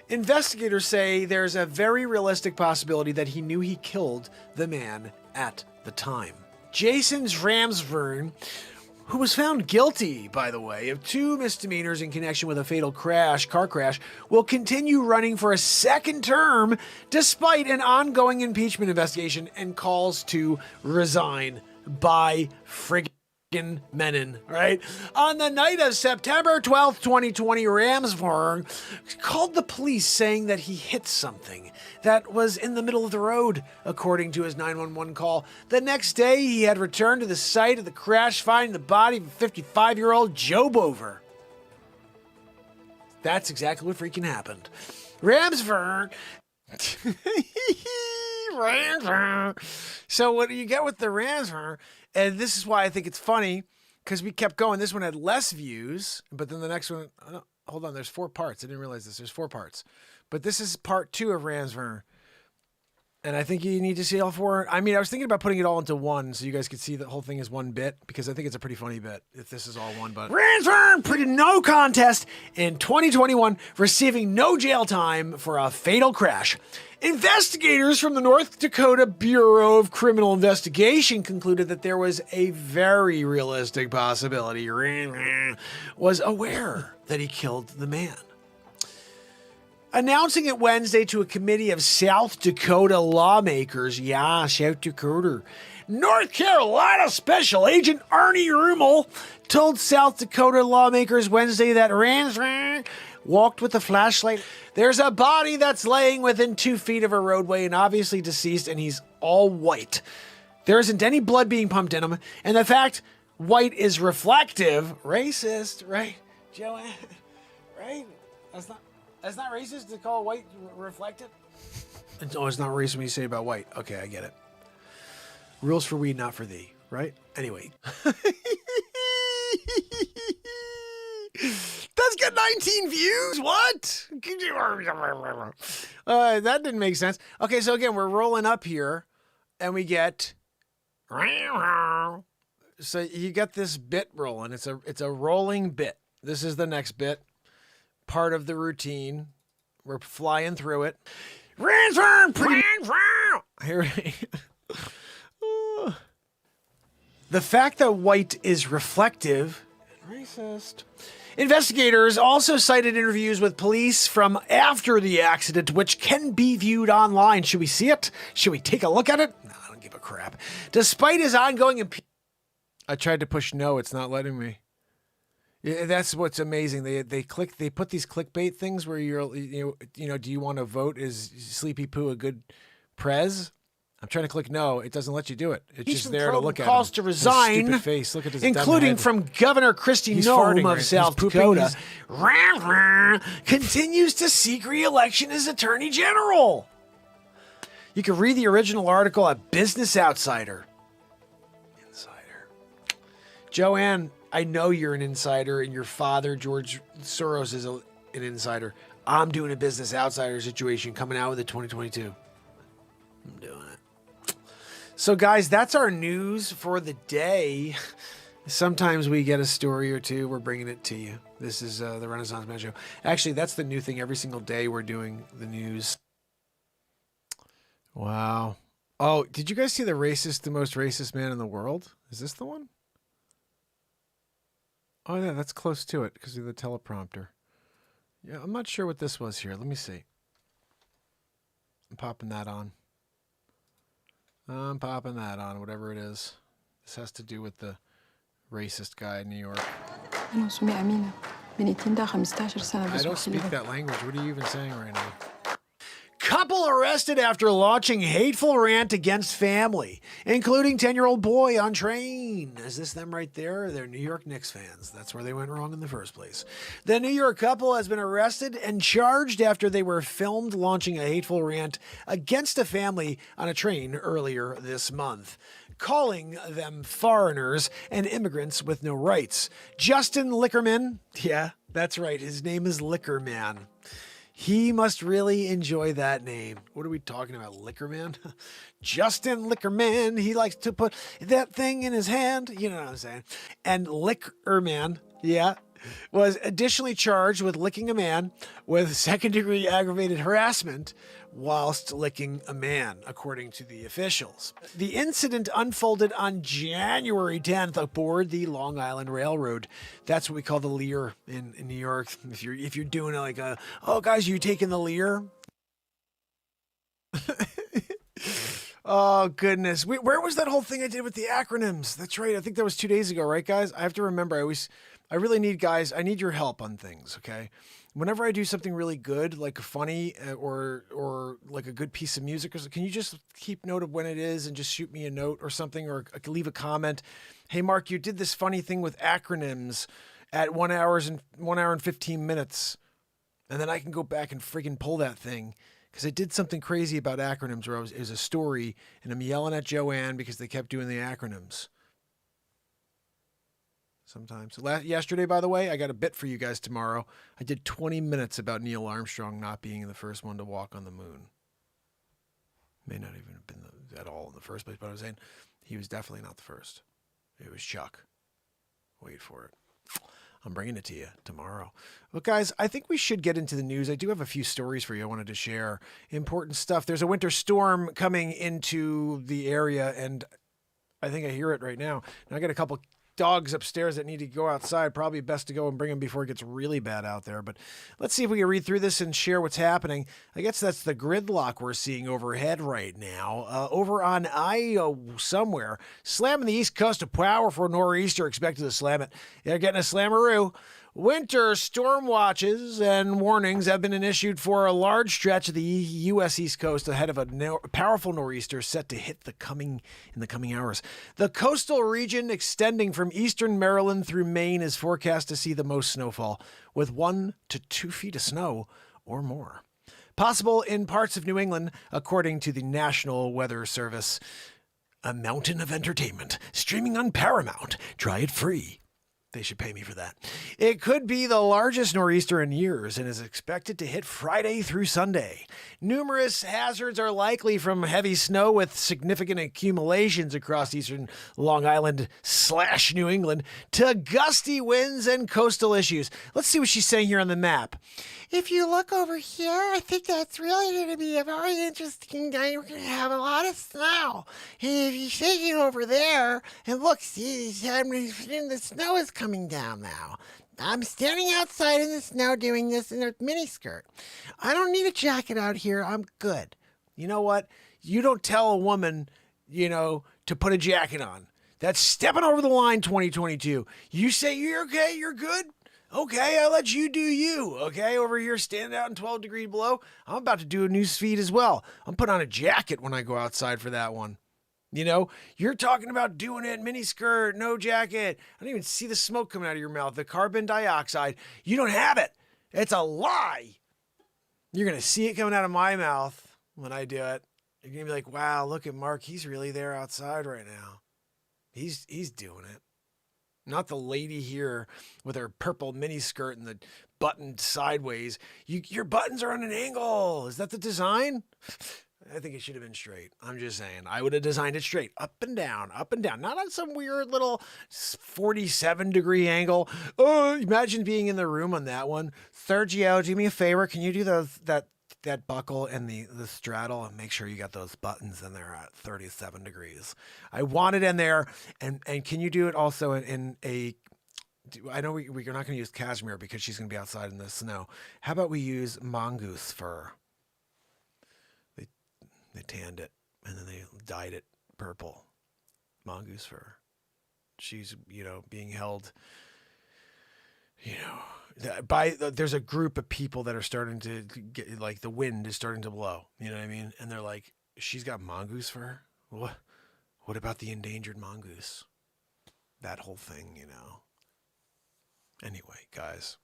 Investigators say there's a very realistic possibility that he knew he killed the man at the time. Jason Ramsborg, who was found guilty, by the way, of 2 misdemeanors in connection with a fatal car crash, will continue running for a second term despite an ongoing impeachment investigation and calls to resign by friggin' Menon, right? On the night of September 12th, 2020, Ramsborg called the police saying that he hit something that was in the middle of the road, according to his 911 call. The next day, he had returned to the site of the crash, finding the body of a 55-year-old Joe Bover. That's exactly what freaking happened. Ramsborg. So what you get with the Ramsborg, and this is why I think it's funny, because we kept going. This one had less views, but then the next one, hold on, there's 4 parts. I didn't realize this. There's 4 parts. But this is part 2 of Ramsborg. And I think you need to see all 4. I mean, I was thinking about putting it all into one so you guys could see the whole thing as one bit, because I think it's a pretty funny bit if this is all one. But Ramsborg pleaded no contest in 2021, receiving no jail time for a fatal crash. Investigators from the North Dakota Bureau of Criminal Investigation concluded that there was a very realistic possibility Ramsborg was aware that he killed the man. Announcing it Wednesday to a committee of South Dakota lawmakers, South Dakota, North Carolina Special Agent Arnie Rummel told South Dakota lawmakers Wednesday that Ramsborg walked with a flashlight. There's a body that's laying within 2 feet of a roadway and obviously deceased, and he's all white. There isn't any blood being pumped in him, and the fact white is reflective, racist, right, Joanne? Right? That's not racist to call white reflective? Oh, it's not racist when you say about white. Okay, I get it. Rules for we, not for thee, right? Anyway. That's got 19 views. What? That didn't make sense. Okay, so again, we're rolling up here, and we get. So you get this bit rolling. It's a rolling bit. This is the next bit. Part of the routine. We're flying through it. Here. The fact that white is reflective. Racist. Investigators also cited interviews with police from after the accident, which can be viewed online. Should we see it? Should we take a look at it? No, I don't give a crap. Despite his ongoing I tried to push no, it's not letting me. Yeah, that's what's amazing. They put these clickbait things where do you want to vote? Is Sleepy Poo a good prez? I'm trying to click no. It doesn't let you do it. It's just there to look at. Calls to resign, stupid face. Look at his including from Governor Kristi Noem of South Dakota. Continues to seek re-election as Attorney General. You can read the original article at Business Outsider. Insider. Joanne, I know you're an insider, and your father, George Soros, is an insider. I'm doing a Business Outsider situation coming out with it 2022. I'm doing it. So, guys, that's our news for the day. Sometimes we get a story or two. We're bringing it to you. This is the Renaissance Man Show. Actually, that's the new thing. Every single day we're doing the news. Wow. Oh, did you guys see the most racist man in the world? Is this the one? Oh, yeah, that's close to it because of the teleprompter. Yeah, I'm not sure what this was here. Let me see. I'm popping that on. Whatever it is. This has to do with the racist guy in New York. أنا اسمي أمينة بنتين 15 سنة I بس don't speak بحلهم. that language. What are you even saying right now? Couple arrested after launching hateful rant against family, including 10-year-old boy on train. Is this them right there? They're New York Knicks fans. That's where they went wrong in the first place. The New York couple has been arrested and charged after they were filmed launching a hateful rant against a family on a train earlier this month, calling them foreigners and immigrants with no rights. Justin Lickerman, yeah, that's right, his name is Lickerman. He must really enjoy that name. What are we talking about, Lickerman? Justin Lickerman, he likes to put that thing in his hand. You know what I'm saying? And Lickerman, yeah, was additionally charged with licking a man with second-degree aggravated harassment whilst licking a man, according to the officials. The incident unfolded on January 10th aboard the Long Island Railroad. That's what we call the Lear in New York. If you're doing it like a, oh guys, you taking the Lear? Oh goodness, where was that whole thing I did with the acronyms? That's right. I think that was 2 days ago, right, guys? I have to remember. I really need guys. I need your help on things. Okay. Whenever I do something really good, like funny or like a good piece of music, can you just keep note of when it is and just shoot me a note or something, or leave a comment? Hey, Mark, you did this funny thing with acronyms at 1 hour and 15 minutes. And then I can go back and friggin' pull that thing. Because I did something crazy about acronyms where it was a story and I'm yelling at Joanne because they kept doing the acronyms. Sometimes. Yesterday, by the way, I got a bit for you guys tomorrow. I did 20 minutes about Neil Armstrong not being the first one to walk on the moon. May not even have been at all in the first place, but I was saying he was definitely not the first. It was Chuck. Wait for it. I'm bringing it to you tomorrow. Well, guys, I think we should get into the news. I do have a few stories for you I wanted to share. Important stuff. There's a winter storm coming into the area, and I think I hear it right now. And I got a couple dogs upstairs that need to go outside. Probably best to go and bring them before it gets really bad out there. But let's see if we can read through this and share what's happening. I guess that's the gridlock we're seeing overhead right now. Over on Iowa somewhere, slamming the east coast, a powerful nor'easter expected to slam it. They're getting a slammeroo. Winter storm watches and warnings have been issued for a large stretch of the U.S. East Coast ahead of a powerful nor'easter set to hit in the coming hours. The coastal region extending from eastern Maryland through Maine is forecast to see the most snowfall, with 1 to 2 feet of snow or more. Possible in parts of New England, according to the National Weather Service. A mountain of entertainment streaming on Paramount. Try it free. They should pay me for that. It could be the largest nor'easter in years and is expected to hit Friday through Sunday. Numerous hazards are likely, from heavy snow with significant accumulations across eastern Long Island / New England to gusty winds and coastal issues. Let's see what she's saying here on the map. If you look over here, I think that's really going to be a very interesting day. We're going to have a lot of snow. And if you take it over there, and look, see, the snow is coming down now. I'm standing outside in the snow doing this in a miniskirt. I don't need a jacket out here. I'm good. You know what? You don't tell a woman, to put a jacket on. That's stepping over the line, 2022. You say you're okay, you're good. Okay, I'll let you do you. Okay, over here, standing out in 12 degrees below. I'm about to do a news feed as well. I'm putting on a jacket when I go outside for that one. You're talking about doing it, miniskirt, no jacket. I don't even see the smoke coming out of your mouth, the carbon dioxide. You don't have it. It's a lie. You're going to see it coming out of my mouth when I do it. You're going to be like, wow, look at Mark. He's really there outside right now. He's doing it. Not the lady here with her purple miniskirt and the buttoned sideways. Your buttons are on an angle. Is that the design? I think it should have been straight. I'm just saying. I would have designed it straight. Up and down, up and down. Not on some weird little 47-degree angle. Oh, imagine being in the room on that one. Sergio, do me a favor. Can you do that buckle and the straddle and make sure you got those buttons in there at 37 degrees. I want it in there. And can you do it also in a, I know we're not going to use cashmere because she's going to be outside in the snow. How about we use mongoose fur? They tanned it and then they dyed it purple. Mongoose fur. She's, being held there's a group of people that are starting to get, like, the wind is starting to blow. You know what I mean? And they're like, she's got mongoose fur? What about the endangered mongoose? That whole thing, Anyway, guys.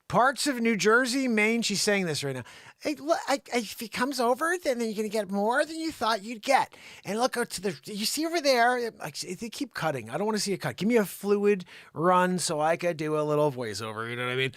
Parts of New Jersey, Maine, she's saying this right now. Hey, look, if he comes over, then you're going to get more than you thought you'd get. And look out to you see over there, They keep cutting. I don't want to see a cut. Give me a fluid run so I could do a little voiceover. You know what I mean?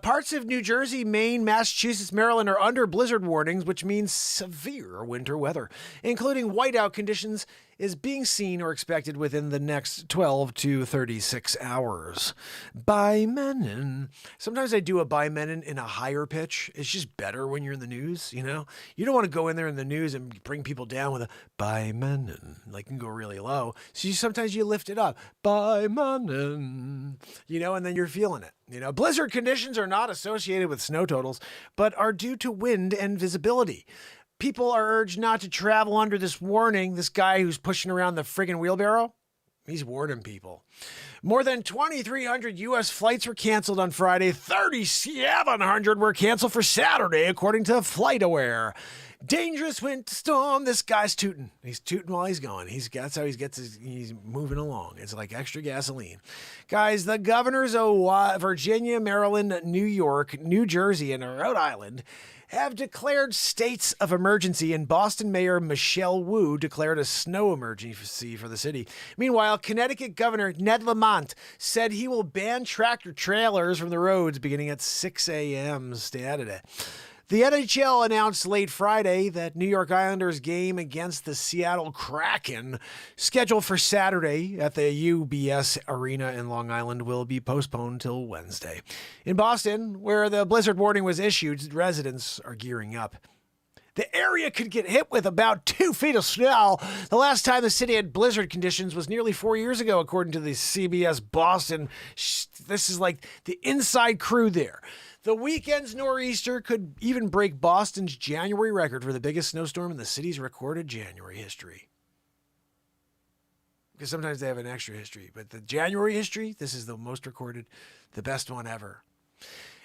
Parts of New Jersey, Maine, Massachusetts, Maryland are under blizzard warnings, which means severe winter weather, including whiteout conditions, is being seen or expected within the next 12 to 36 hours. By Menon. Sometimes I do a by Menon in a higher pitch. It's just better when you're in the news, You don't want to go in there in the news and bring people down with a by Menon. Like, you can go really low. So sometimes you lift it up. By Menon. And then you're feeling it. Blizzard conditions are not associated with snow totals, but are due to wind and visibility. People are urged not to travel under this warning. This guy who's pushing around the friggin' wheelbarrow, he's warning people. More than 2,300 U.S. flights were canceled on Friday. 3,700 were canceled for Saturday, according to FlightAware. Dangerous winter storm. This guy's tooting. He's tooting while he's going. That's how he's moving along. It's like extra gasoline. Guys, the governors of Virginia, Maryland, New York, New Jersey, and Rhode Island have declared states of emergency, and Boston Mayor Michelle Wu declared a snow emergency for the city. Meanwhile, Connecticut Governor Ned Lamont said he will ban tractor trailers from the roads beginning at 6 a.m. Saturday. The NHL announced late Friday that New York Islanders game against the Seattle Kraken, scheduled for Saturday at the UBS Arena in Long Island, will be postponed till Wednesday. In Boston, where the blizzard warning was issued, residents are gearing up. The area could get hit with about 2 feet of snow. The last time the city had blizzard conditions was nearly 4 years ago, according to the CBS Boston. This is like the inside crew there. The weekend's nor'easter could even break Boston's January record for the biggest snowstorm in the city's recorded January history. Because sometimes they have an extra history, but the January history, this is the most recorded, the best one ever.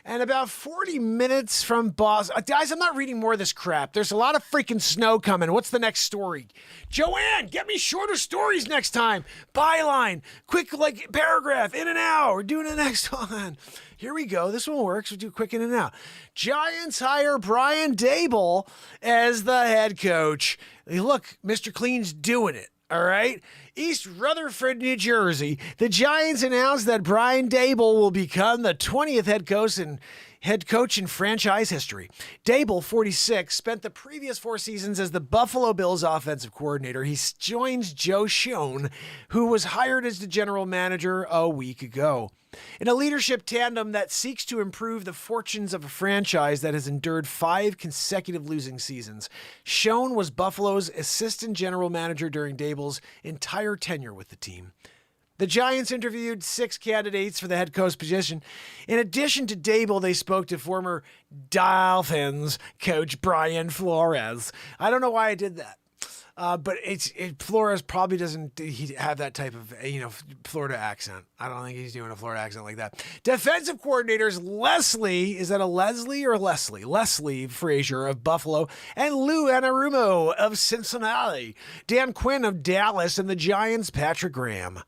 And about 40 minutes from Boston. Guys, I'm not reading more of this crap. There's a lot of freaking snow coming. What's the next story? Joanne, get me shorter stories next time. Byline, quick paragraph, in and out. We're doing the next one. Here we go. This one works. We'll do quick in and out. Giants hire Brian Daboll as the head coach. Look, Mr. Clean's doing it. All right. East Rutherford, New Jersey. The Giants announced that Brian Daboll will become the 20th head coach in franchise history. Daboll, 46, spent the previous 4 seasons as the Buffalo Bills offensive coordinator. He joins Joe Schoen, who was hired as the general manager a week ago. In a leadership tandem that seeks to improve the fortunes of a franchise that has endured 5 consecutive losing seasons, Schoen was Buffalo's assistant general manager during Daboll's entire tenure with the team. The Giants interviewed 6 candidates for the head coach position. In addition to Daboll, they spoke to former Dolphins coach Brian Flores. I don't know why I did that. But Flores probably doesn't have that type of, Florida accent. I don't think he's doing a Florida accent like that. Defensive coordinators Leslie, is that a Leslie or Leslie? Leslie Frazier of Buffalo and Lou Anarumo of Cincinnati. Dan Quinn of Dallas and the Giants' Patrick Graham.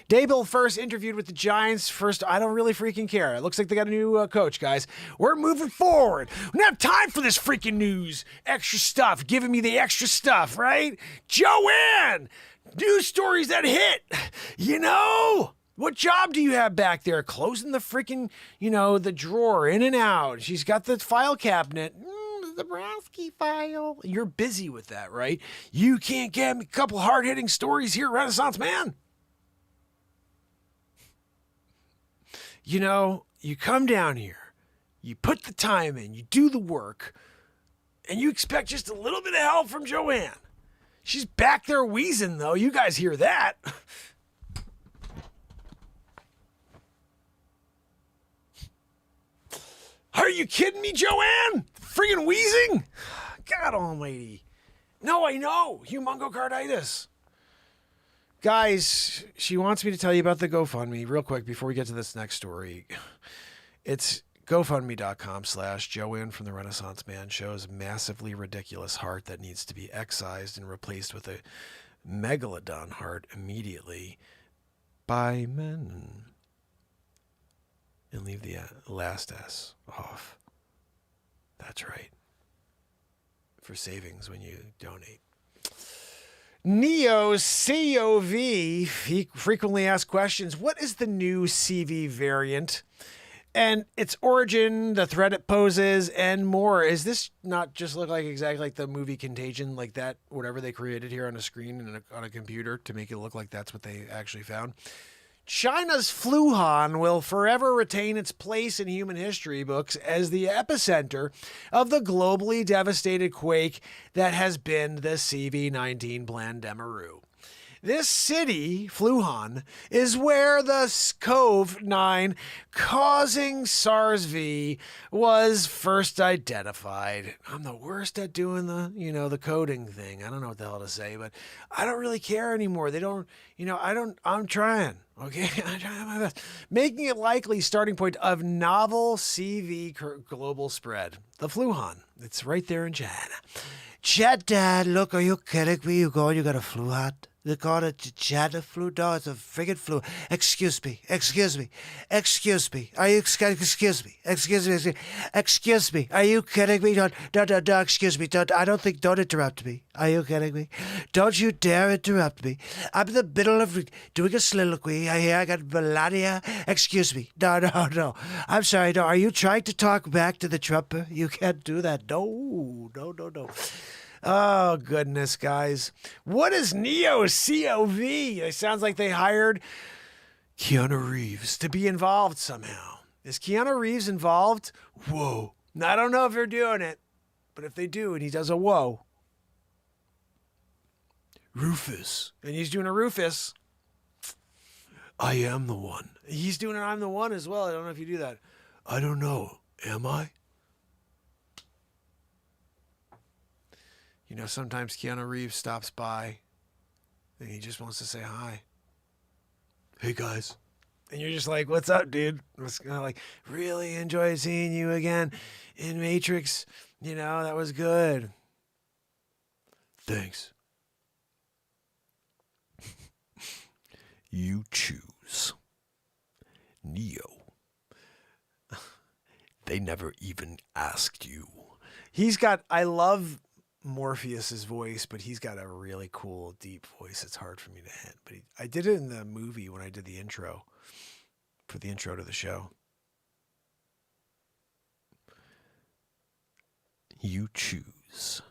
Daboll first interviewed with the Giants. I don't really freaking care. It looks like they got a new coach, guys. We're moving forward. We don't have time for this freaking news. Extra stuff. Giving me the extra stuff, right? Joanne! News stories that hit. What job do you have back there? Closing the freaking, the drawer in and out. She's got the file cabinet. The Zabrowski file. You're busy with that, right? You can't get me a couple hard-hitting stories here, Renaissance Man. You come down here, you put the time in, you do the work, and you expect just a little bit of help from Joanne. She's back there wheezing, though. You guys hear that? Are you kidding me, Joanne? Friggin' wheezing? God almighty. No, I know. Humongocarditis. Guys, she wants me to tell you about the GoFundMe real quick before we get to this next story. It's GoFundMe.com/Joanne from the Renaissance Man Show's massively ridiculous heart that needs to be excised and replaced with a megalodon heart immediately by men. And leave the last S off. That's right. For savings when you donate. Neo COV frequently asked questions. What is the new CV variant? And its origin, the threat it poses, and more. Is this not just look like exactly like the movie Contagion, like that, whatever they created here on a screen and on a computer to make it look like that's what they actually found? China's Wuhan will forever retain its place in human history books as the epicenter of the globally devastated quake that has been the CV-19 Pandemic. This city, Wuhan, is where the COVID-9 causing SARS-V was first identified. I'm the worst at doing the coding thing. I don't know what the hell to say, but I don't really care anymore. They don't, I'm trying. Okay, I'm trying my best. Making it likely starting point of novel CV global spread. The Wuhan. It's right there in China. Chat, Dad, look, are you kidding me? You got a flu hat? They call it Chad flu? No, it's a friggin' flu. Excuse me. Are you, excuse me. Are you kidding me? Don't, excuse me. Don't interrupt me. Are you kidding me? Don't you dare interrupt me. I'm in the middle of doing a soliloquy. I got Melania. Excuse me. No. I'm sorry. No, are you trying to talk back to the Trumper? You can't do that. No. Oh, goodness, guys. What is Neo COV? It sounds like they hired Keanu Reeves to be involved somehow. Is Keanu Reeves involved? Whoa. Now, I don't know if they're doing it, but if they do and he does a whoa. Rufus. And he's doing a Rufus. I am the one. He's doing an I'm the one as well. I don't know if you do that. I don't know. Am I? Sometimes Keanu Reeves stops by and he just wants to say hi. Hey, guys. And you're just like, what's up, dude? It's kind of like, really enjoyed seeing you again in Matrix. That was good. Thanks. You choose. Neo. They never even asked you. I love Morpheus's voice, but he's got a really cool, deep voice. It's hard for me to hit, but I did it in the movie when I did the intro for the intro to the show. You choose.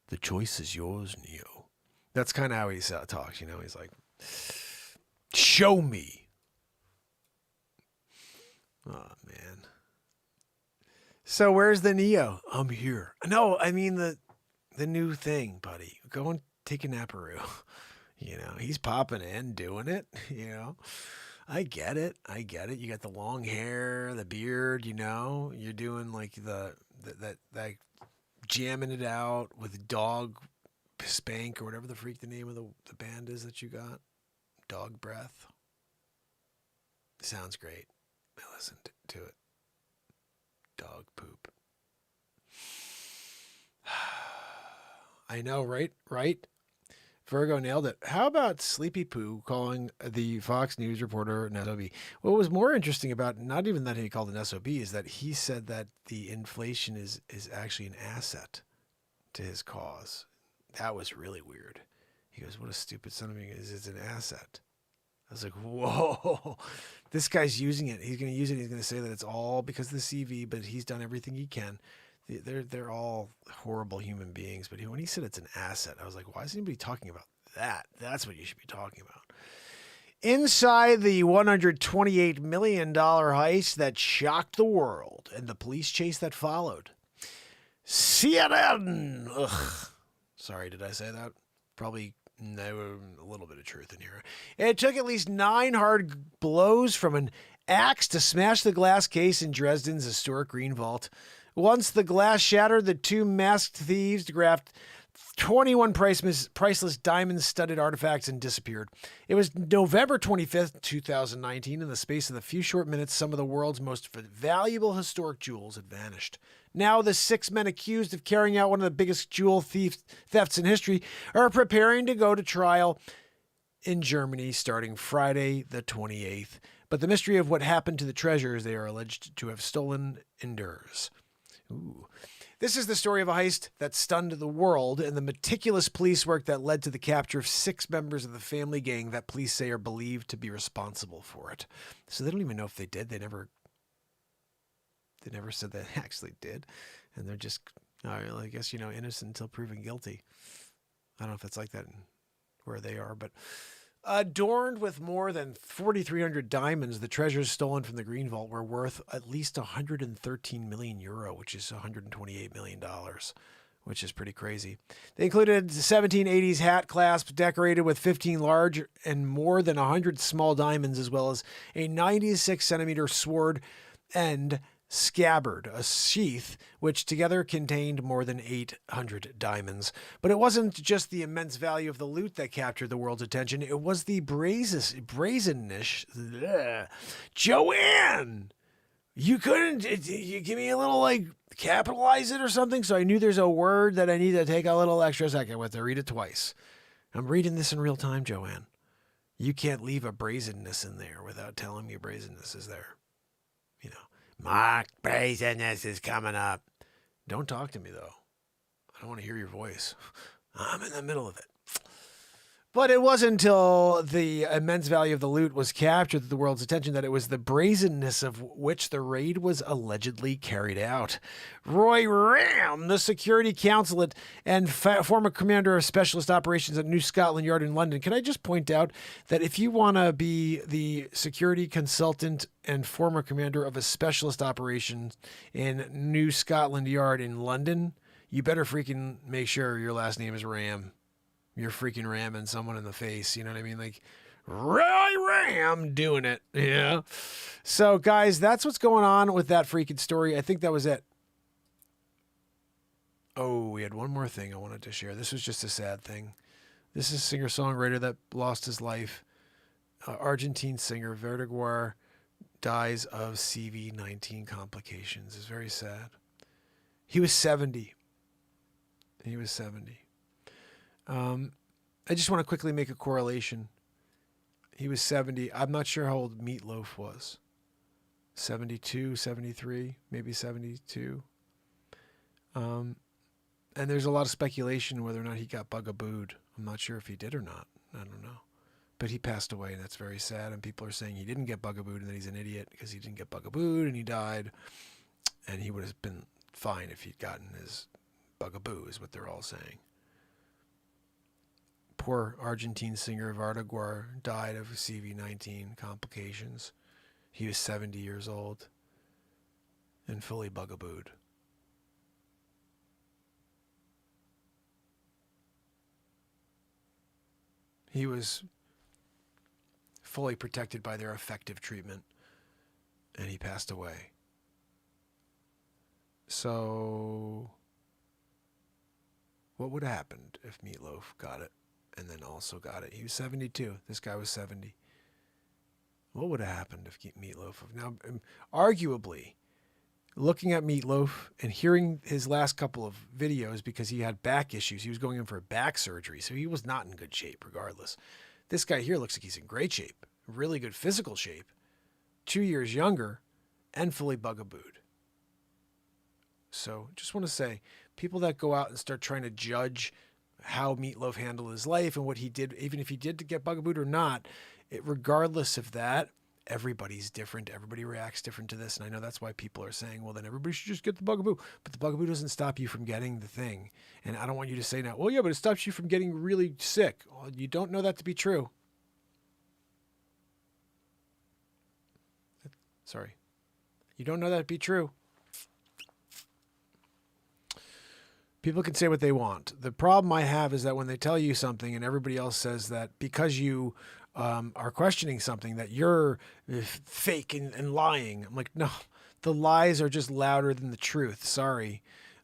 The choice is yours, Neo. That's kind of how he talks, He's like, show me. Oh, man. So where's the Neo? I'm here. No, I mean the new thing, buddy. Go and take a naparoo. He's popping in, doing it. I get it. You got the long hair, the beard. You're doing like that jamming it out with Dog Spank or whatever the freak the name of the band is that you got. Dog Breath. Sounds great. I listened to it. Dog poop. I know, right? Virgo nailed it. How about Sleepy Poo calling the Fox News reporter an SOB? What was more interesting about not even that he called an SOB is that he said that the inflation is actually an asset to his cause. That was really weird. He goes, what a stupid son of a gun. It's an asset. I was like, whoa, this guy's using it. He's going to use it. He's going to say that it's all because of the CV, but he's done everything he can. They're all horrible human beings. But when he said it's an asset, I was like, why is anybody talking about that? That's what you should be talking about. Inside the $128 million heist that shocked the world and the police chase that followed. CNN. Ugh. Sorry, did I say that? Probably. No, a little bit of truth in here. It took at least 9 hard blows from an axe to smash the glass case in Dresden's historic Green Vault. Once the glass shattered, the 2 masked thieves grabbed 21 priceless diamond-studded artifacts and disappeared. It was November 25th, 2019. In the space of a few short minutes, some of the world's most valuable historic jewels had vanished. Now, the 6 men accused of carrying out one of the biggest jewel thefts in history are preparing to go to trial in Germany starting Friday the 28th. But the mystery of what happened to the treasures they are alleged to have stolen endures. Ooh. This is the story of a heist that stunned the world and the meticulous police work that led to the capture of 6 members of the family gang that police say are believed to be responsible for it. So they don't even know if they did. They never said they actually did. And they're just, I guess, innocent until proven guilty. I don't know if it's like that where they are, but adorned with more than 4,300 diamonds, the treasures stolen from the Green Vault were worth at least 113 million euro, which is $128 million, which is pretty crazy. They included the 1780s hat clasp decorated with 15 large and more than 100 small diamonds, as well as a 96 centimeter sword and scabbard, a sheath, which together contained more than 800 diamonds. But it wasn't just the immense value of the loot that captured the world's attention. It was the brazenness. Joanne! You give me a little, capitalize it or something? So I knew there's a word that I need to take a little extra second with to read it twice. I'm reading this in real time, Joanne. You can't leave a brazenness in there without telling me brazenness is there. Mark, brazenness is coming up. Don't talk to me, though. I don't want to hear your voice. I'm in the middle of it. But it wasn't until the immense value of the loot was captured that the world's attention that it was the brazenness of which the raid was allegedly carried out. Roy Ram, the security consulate and former commander of specialist operations at New Scotland Yard in London. Can I just point out that if you want to be the security consultant and former commander of a specialist operation in New Scotland Yard in London, you better freaking make sure your last name is Ram. You're freaking ramming someone in the face. You know what I mean? Like, Roy Ram doing it. Yeah. So, guys, that's what's going on with that freaking story. I think that was it. Oh, we had one more thing I wanted to share. This was just a sad thing. This is a singer-songwriter that lost his life. Argentine singer Vertiguar dies of CV-19 complications. It's very sad. He was 70. He was 70. I just want to quickly make a correlation. He was 70. I'm not sure how old Meatloaf was. 72, 73, maybe 72. And there's a lot of speculation whether or not he got bugabooed. I'm not sure if he did or not. I don't know. But he passed away, and that's very sad. And people are saying he didn't get bugabooed and that he's an idiot because he didn't get bugabooed and he died. And he would have been fine if he'd gotten his bugaboo, is what they're all saying. Poor Argentine singer Vertiguar died of CV-19 complications. He was 70 years old and fully bugabooed. He was fully protected by their effective treatment, and he passed away. So, what would have happened if Meatloaf got it and then also got it? He was 72. This guy was 70. What would have happened if Meatloaf... Now, arguably, looking at Meatloaf and hearing his last couple of videos, because he had back issues, he was going in for back surgery, so he was not in good shape regardless. This guy here looks like he's in great shape, really good physical shape, 2 years younger, and fully bugabooed. So just want to say, people that go out and start trying to judge how Meatloaf handled his life and what he did, even if he did get bugabooed or not, regardless of that, everybody's different. Everybody reacts different to this. And I know that's why people are saying, well, then everybody should just get the bugaboo. But the bugaboo doesn't stop you from getting the thing. And I don't want you to say now, well, yeah, but it stops you from getting really sick. Well, you don't know that to be true. Sorry. You don't know that to be true. People can say what they want. The problem I have is that when they tell you something and everybody else says that because you are questioning something that you're fake and lying. I'm like, no, the lies are just louder than the truth. Sorry.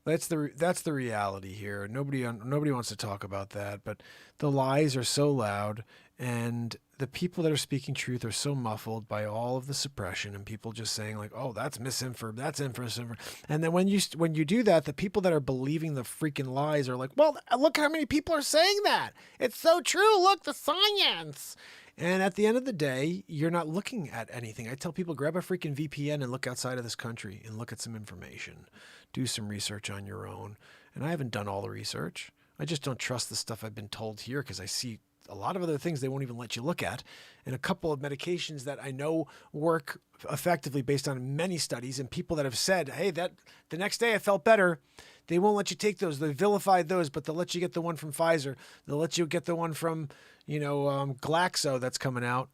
That's the reality here. Nobody wants to talk about that, but the lies are so loud, and the people that are speaking truth are so muffled by all of the suppression and people just saying like, "Oh, that's misinform, that's misinform." And then when you do that, the people that are believing the freaking lies are like, "Well, look how many people are saying that. It's so true. Look, the science." And at the end of the day, you're not looking at anything. I tell people, grab a freaking VPN and look outside of this country and look at some information. Do some research on your own. And I haven't done all the research. I just don't trust the stuff I've been told here because I see a lot of other things they won't even let you look at, and a couple of medications that I know work effectively based on many studies and people that have said, hey, that the next day I felt better. They won't let you take those. They vilified those, but they'll let you get the one from Pfizer. They'll let you get the one from, Glaxo that's coming out.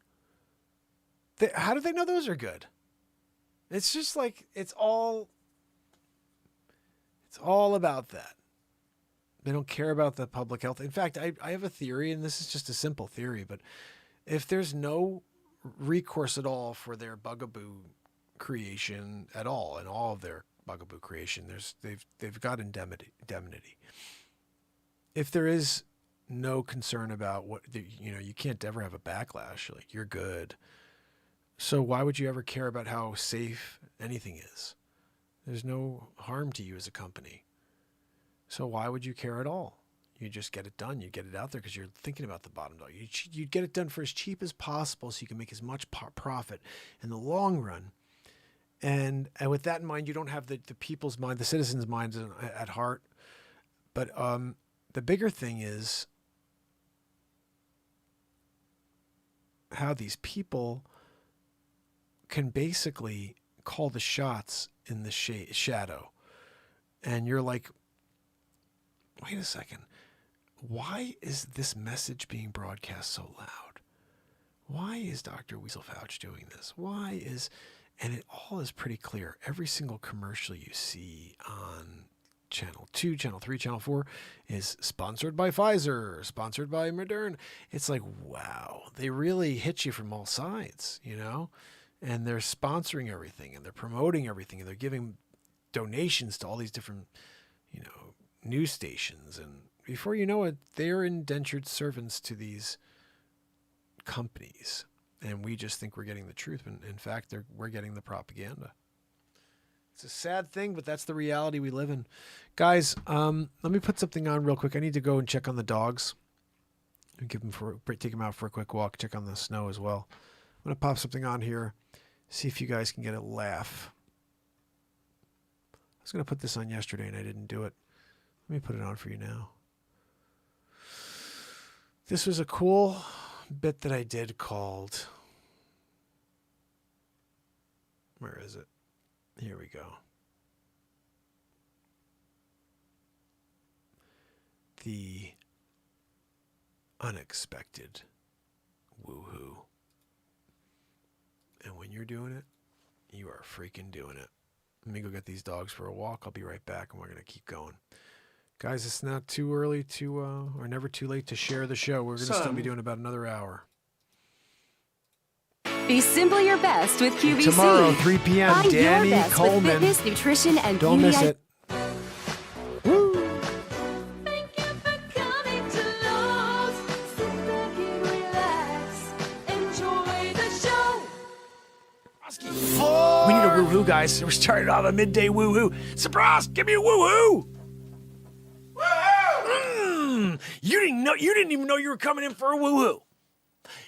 How do they know those are good? It's just like, it's all about that. They don't care about the public health. In fact, I have a theory, and this is just a simple theory, but if there's no recourse at all for their bugaboo creation at all, and all of their bugaboo creation, they've got indemnity. If there is no concern about you can't ever have a backlash, like you're good. So why would you ever care about how safe anything is? There's no harm to you as a company. So why would you care at all? You just get it done. You get it out there because you're thinking about the bottom dollar. You get it done for as cheap as possible so you can make as much profit in the long run. And with that in mind, you don't have the people's mind, the citizens' minds at heart. But the bigger thing is how these people can basically call the shots in the shadow. And you're like, wait a second. Why is this message being broadcast so loud? Why is Dr. Weasel Fauch doing this? And it all is pretty clear. Every single commercial you see on Channel 2, Channel 3, Channel 4 is sponsored by Pfizer, sponsored by Moderna. It's like, wow, they really hit you from all sides, and they're sponsoring everything and they're promoting everything and they're giving donations to all these different, news stations. And before you know it, they're indentured servants to these companies. And we just think we're getting the truth. And in fact, we're getting the propaganda. It's a sad thing, but that's the reality we live in. Guys, let me put something on real quick. I need to go and check on the dogs and take them out for a quick walk, check on the snow as well. I'm going to pop something on here, see if you guys can get a laugh. I was going to put this on yesterday and I didn't do it. Let me put it on for you now. This was a cool bit that I did called... Where is it? Here we go. The unexpected woohoo. And when you're doing it, you are freaking doing it. Let me go get these dogs for a walk. I'll be right back and we're going to keep going. Guys, it's not too early or never too late to share the show. We're going to still be doing about another hour. Be simply your best with QVC. Tomorrow, 3 p.m., Find Danny your best Coleman. with fitness, nutrition, and Don't beauty. miss it. Thank you for coming to Lowe's. Sit back and relax. Enjoy the show. We need a woohoo, guys. We're starting off a midday woohoo. Sabras, give me a woohoo! Woohoo! You didn't even know you were coming in for a woohoo.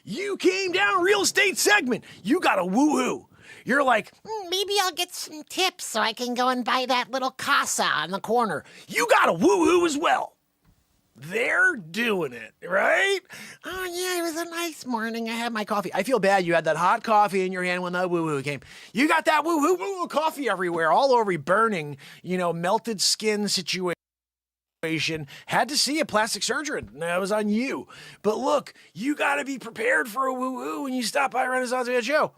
You came down real estate segment. You got a woohoo. You're like, Maybe I'll get some tips so I can go and buy that little casa on the corner. you got a woohoo as well. They're doing it, right? Oh, yeah, it was a nice morning. I had my coffee. I feel bad you had that hot coffee in your hand when that woohoo came. You got that woohoo coffee everywhere, all over you, burning, melted skin situation. Had to see a plastic surgeon. That was on you. But look, you got to be prepared for a woohoo when you stop by Renaissance Man Show.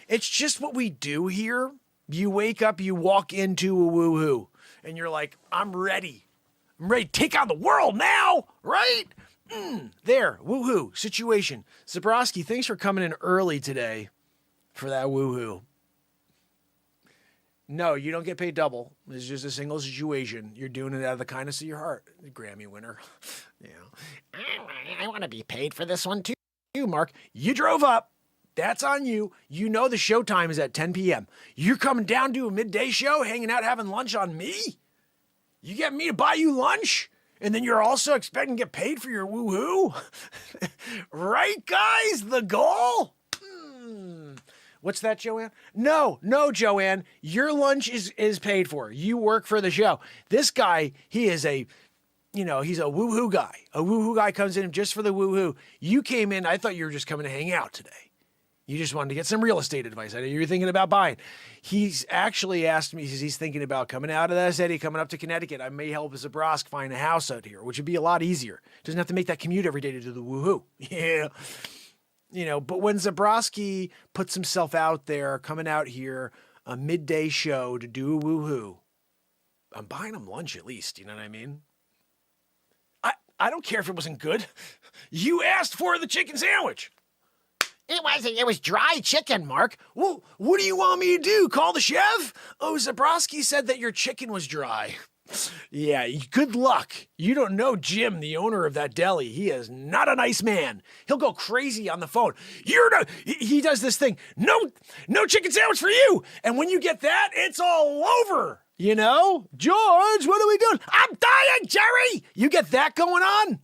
It's just what we do here. You wake up, you walk into a woohoo, and you're like, I'm ready. I'm ready to take on the world now, right? There, woohoo, situation. Zabrowski, thanks for coming in early today for that woohoo. No, you don't get paid double. It's just a single situation. You're doing it out of the kindness of your heart. Grammy winner. I want to be paid for this one too, Mark. You drove up. That's on you. You know the show time is at 10 p.m. You're coming down to a midday show, hanging out, having lunch on me? You get me to buy you lunch? And then you're also expecting to get paid for your woo-hoo? Right, guys? The goal? What's that, Joanne? No, Joanne. Your lunch is paid for. You work for the show. This guy, he is he's a woo-hoo guy. A woo-hoo guy comes in just for the woo-hoo. You came in, I thought you were just coming to hang out today. You just wanted to get some real estate advice. I know you were thinking about buying. He's actually asked me, he's thinking about coming out of that city, coming up to Connecticut. I may help Zabrosk find a house out here, which would be a lot easier. Doesn't have to make that commute every day to do the woo-hoo. Yeah. But when Zabrowski puts himself out there, coming out here, a midday show to do a woo-hoo, I'm buying him lunch at least. You know what I mean? I don't care if it wasn't good. You asked for the chicken sandwich. It wasn't. It was dry chicken, Mark. Well, what do you want me to do? Call the chef? Oh, Zabrowski said that your chicken was dry. Yeah, good luck. You don't know Jim, the owner of that deli. He is not a nice man. He'll go crazy on the phone. He does this thing. No chicken sandwich for you. And when you get that, it's all over. George, what are we doing? I'm dying, Jerry. You get that going on?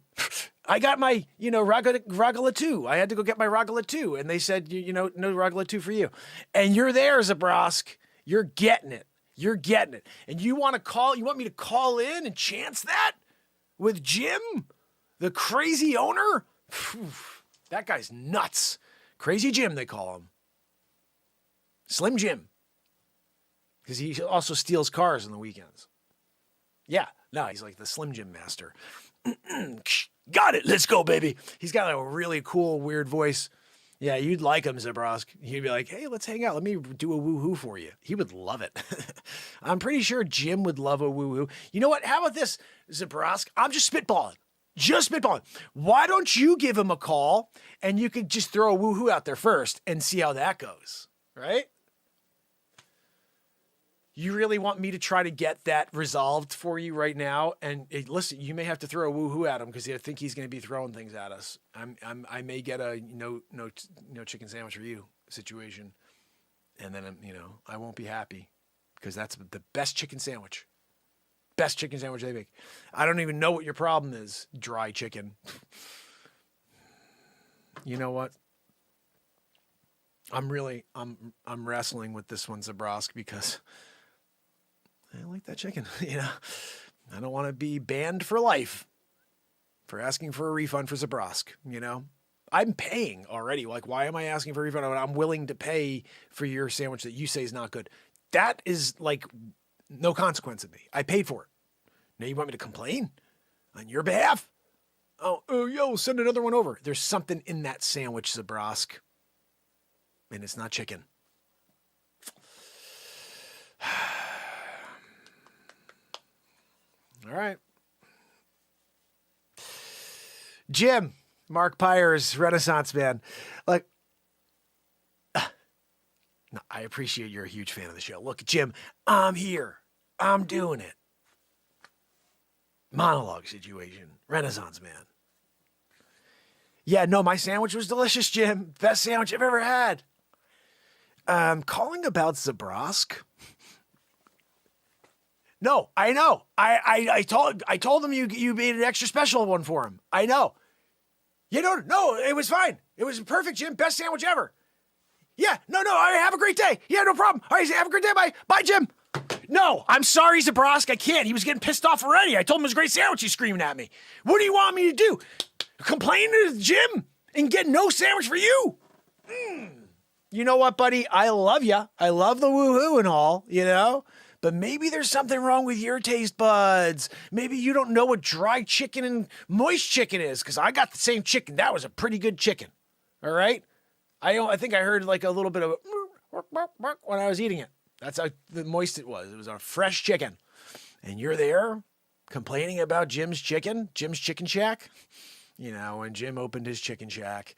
I got my, Ragala 2. I had to go get my Ragala 2. And they said, no Ragala 2 for you. And you're there, Zabrosk. You're getting it. You're getting it. And you want me to call in and chance that with Jim, the crazy owner? That guy's nuts. Crazy Jim, they call him. Slim Jim. Because he also steals cars on the weekends. Yeah, no, he's like the Slim Jim master. Got it. Let's go, baby. He's got a really cool, weird voice. Yeah, you'd like him, Zabrosk. He'd be like, hey, let's hang out. Let me do a woo-hoo for you. He would love it. I'm pretty sure Jim would love a woo-hoo. You know what? How about this, Zabrosk? I'm just spitballing. Why don't you give him a call and you could just throw a woo-hoo out there first and see how that goes, right? You really want me to try to get that resolved for you right now? And listen, you may have to throw a woo-hoo at him because I think he's going to be throwing things at us. I may get a no chicken sandwich for you situation, and then I won't be happy because that's the best chicken sandwich they make. I don't even know what your problem is. Dry chicken. You know what? I'm wrestling with this one, Zabrosk, because I like that chicken. I don't want to be banned for life for asking for a refund for Zabrosk. I'm paying already. Like, why am I asking for a refund? I'm willing to pay for your sandwich that you say is not good. That is like no consequence of me. I paid for it. Now you want me to complain on your behalf? Oh, send another one over. There's something in that sandwich, Zabrosk, and it's not chicken. All right. Jim, Mark Pyers, Renaissance man. Like, no, I appreciate you're a huge fan of the show. Look, Jim, I'm here. I'm doing it. Monologue situation. Renaissance man. Yeah, no, my sandwich was delicious, Jim. Best sandwich I've ever had. Calling about Zabrosk. No, I know. I told him you made an extra special one for him. I know. No, it was fine. It was perfect, Jim. Best sandwich ever. Yeah, no, all right, have a great day. Yeah, no problem. All right, have a great day. Bye, Jim. No, I'm sorry, Zabrosk. I can't. He was getting pissed off already. I told him it was a great sandwich. He's screaming at me. What do you want me to do? Complain to Jim and get no sandwich for you? You know what, buddy? I love you. I love the woo-hoo and all, But maybe there's something wrong with your taste buds. Maybe you don't know what dry chicken and moist chicken is, because I got the same chicken. That was a pretty good chicken. All right? I think I heard like a little bit of when I was eating it. That's how moist it was. It was a fresh chicken. And you're there complaining about Jim's Chicken Shack. When Jim opened his chicken shack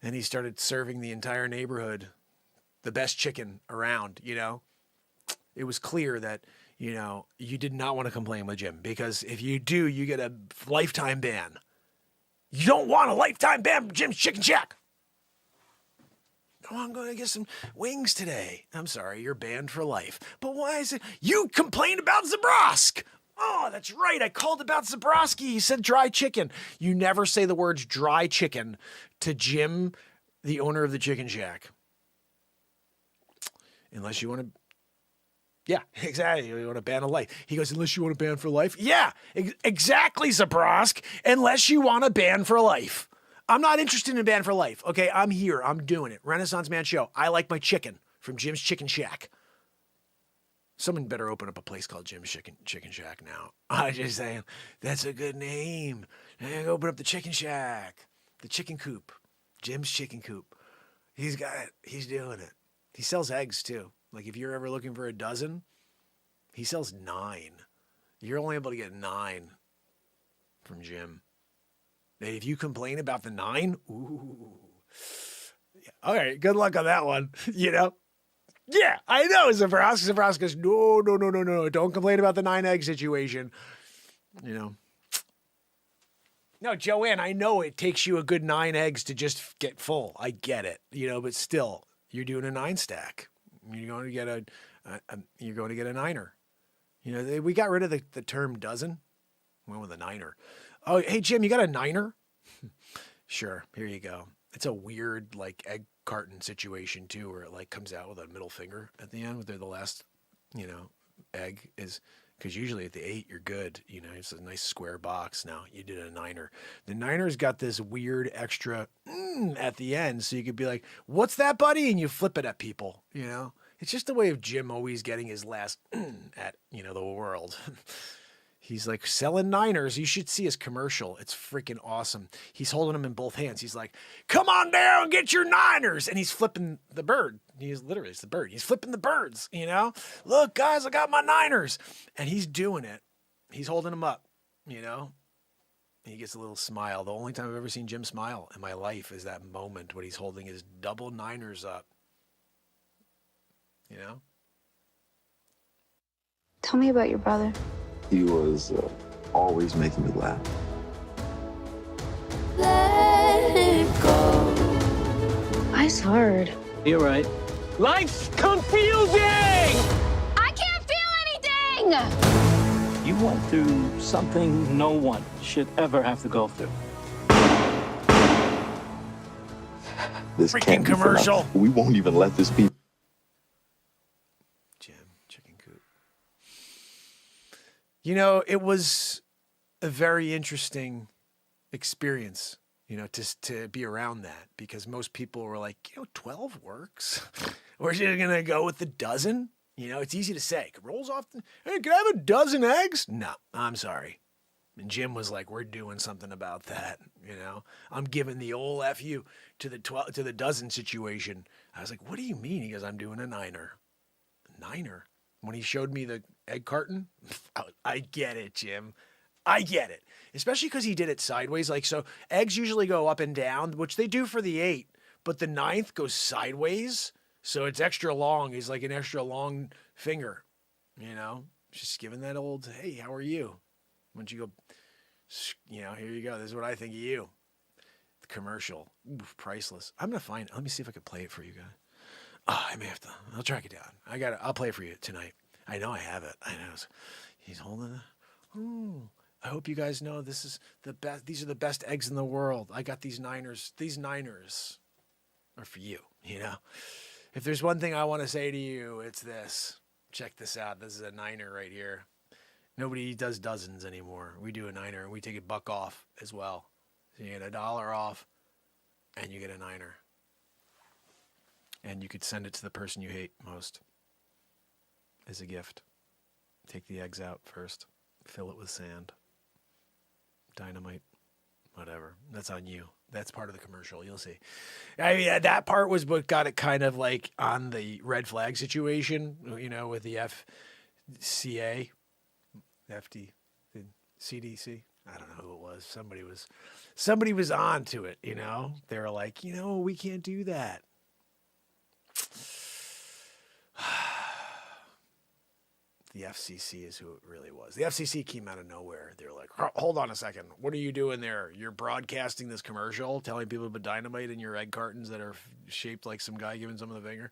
and he started serving the entire neighborhood the best chicken around, it was clear that, you know, you did not want to complain with Jim, because if you do, you get a lifetime ban. You don't want a lifetime ban from Jim's Chicken Shack. Oh, I'm going to get some wings today. I'm sorry, you're banned for life. But why is it? You complained about Zabrosk. Oh, that's right. I called about Zabroski. He said dry chicken. You never say the words dry chicken to Jim, the owner of the Chicken Shack. Unless you want to. Yeah, exactly. You want to ban a life. He goes, unless you want to ban for life? Yeah, exactly, Zabrosk. Unless you want to ban for life. I'm not interested in ban for life. Okay, I'm here. I'm doing it. Renaissance Man Show. I like my chicken from Jim's Chicken Shack. Someone better open up a place called Jim's Chicken Shack now. I'm just saying, that's a good name. Open up the Chicken Shack. The chicken coop. Jim's Chicken Coop. He's got it. He's doing it. He sells eggs, too. Like, if you're ever looking for a dozen, he sells 9. You're only able to get 9 from Jim. And if you complain about the 9, ooh. Yeah. All right, good luck on that one, you know? Yeah, I know, Zabrosk. Zabrosk goes, no. Don't complain about the 9 egg situation. You know. No, Joanne, I know it takes you a good 9 eggs to just get full. I get it, you know, but still, you're doing a 9 stack. You're going to get a 9er. You know, we got rid of the term dozen. Went with a 9er. Oh, hey Jim, you got a 9er? Sure, here you go. It's a weird like egg carton situation too, where it like comes out with a middle finger at the end, where the last, you know, egg is, because usually at the 8 you're good. You know, it's a nice square box. Now you did a 9er. The 9er's got this weird extra at the end, so you could be like, "What's that, buddy?" and you flip it at people. You know, it's just a way of Jim always getting his last at, you know, the world. He's like selling 9ers. You should see his commercial. It's freaking awesome. He's holding them in both hands. He's like, "Come on down and get your 9ers." And he's flipping the bird. It's the bird. He's flipping the birds, you know? "Look, guys, I got my 9ers." And he's doing it. He's holding them up, you know? And he gets a little smile. The only time I've ever seen Jim smile in my life is that moment when he's holding his double 9ers up. You know? Tell me about your brother. He was always making me laugh. Let it go. Life's hard. You're right. Life's confusing! I can't feel anything! You went through something no one should ever have to go through. This Freaking can't be for commercial. nothing. We won't even let this be. Jim, Chicken Coop. You know, it was a very interesting experience, you know, to be around that, because most people were like, you know, 12 works. We're just going to go with the dozen. You know, it's easy to say. It rolls off. Hey, can I have a dozen eggs? No, I'm sorry. And Jim was like, we're doing something about that. You know, I'm giving the old FU to the dozen situation. I was like, what do you mean? He goes, I'm doing a 9er. A 9er? When he showed me the egg carton, I get it, Jim. I get it. Especially because he did it sideways. Like, so eggs usually go up and down, which they do for the 8, but the 9th goes sideways. So it's extra long. He's like an extra long finger, you know, just giving that old, hey, how are you? Once you go, you know, here you go. This is what I think of you. The commercial. Oof, priceless. I'm going to find, let me see if I can play it for you guys. Oh, I may have to. I'll track it down. I'll play it for you tonight. I know I have it. I know. He's holding it. Ooh. I hope you guys know this is the best. These are the best eggs in the world. I got these 9ers. These 9ers are for you, you know. If there's one thing I want to say to you, it's this. Check this out. This is a 9er right here. Nobody does dozens anymore. We do a 9er and we take $1 off as well. So you get $1 off and you get a 9er. And you could send it to the person you hate most as a gift. Take the eggs out first. Fill it with sand. Dynamite. Whatever. That's on you. That's part of the commercial. You'll see. I mean, that part was what got it kind of like on the red flag situation, you know, with the FCA, FD, the CDC. I don't know who it was. Somebody was on to it, you know. They were like, you know, we can't do that. the FCC is who it really was. The FCC came out of nowhere. They were like, hold on a second. What are you doing there? You're broadcasting this commercial telling people to put dynamite in your egg cartons that are shaped like some guy giving someone the finger.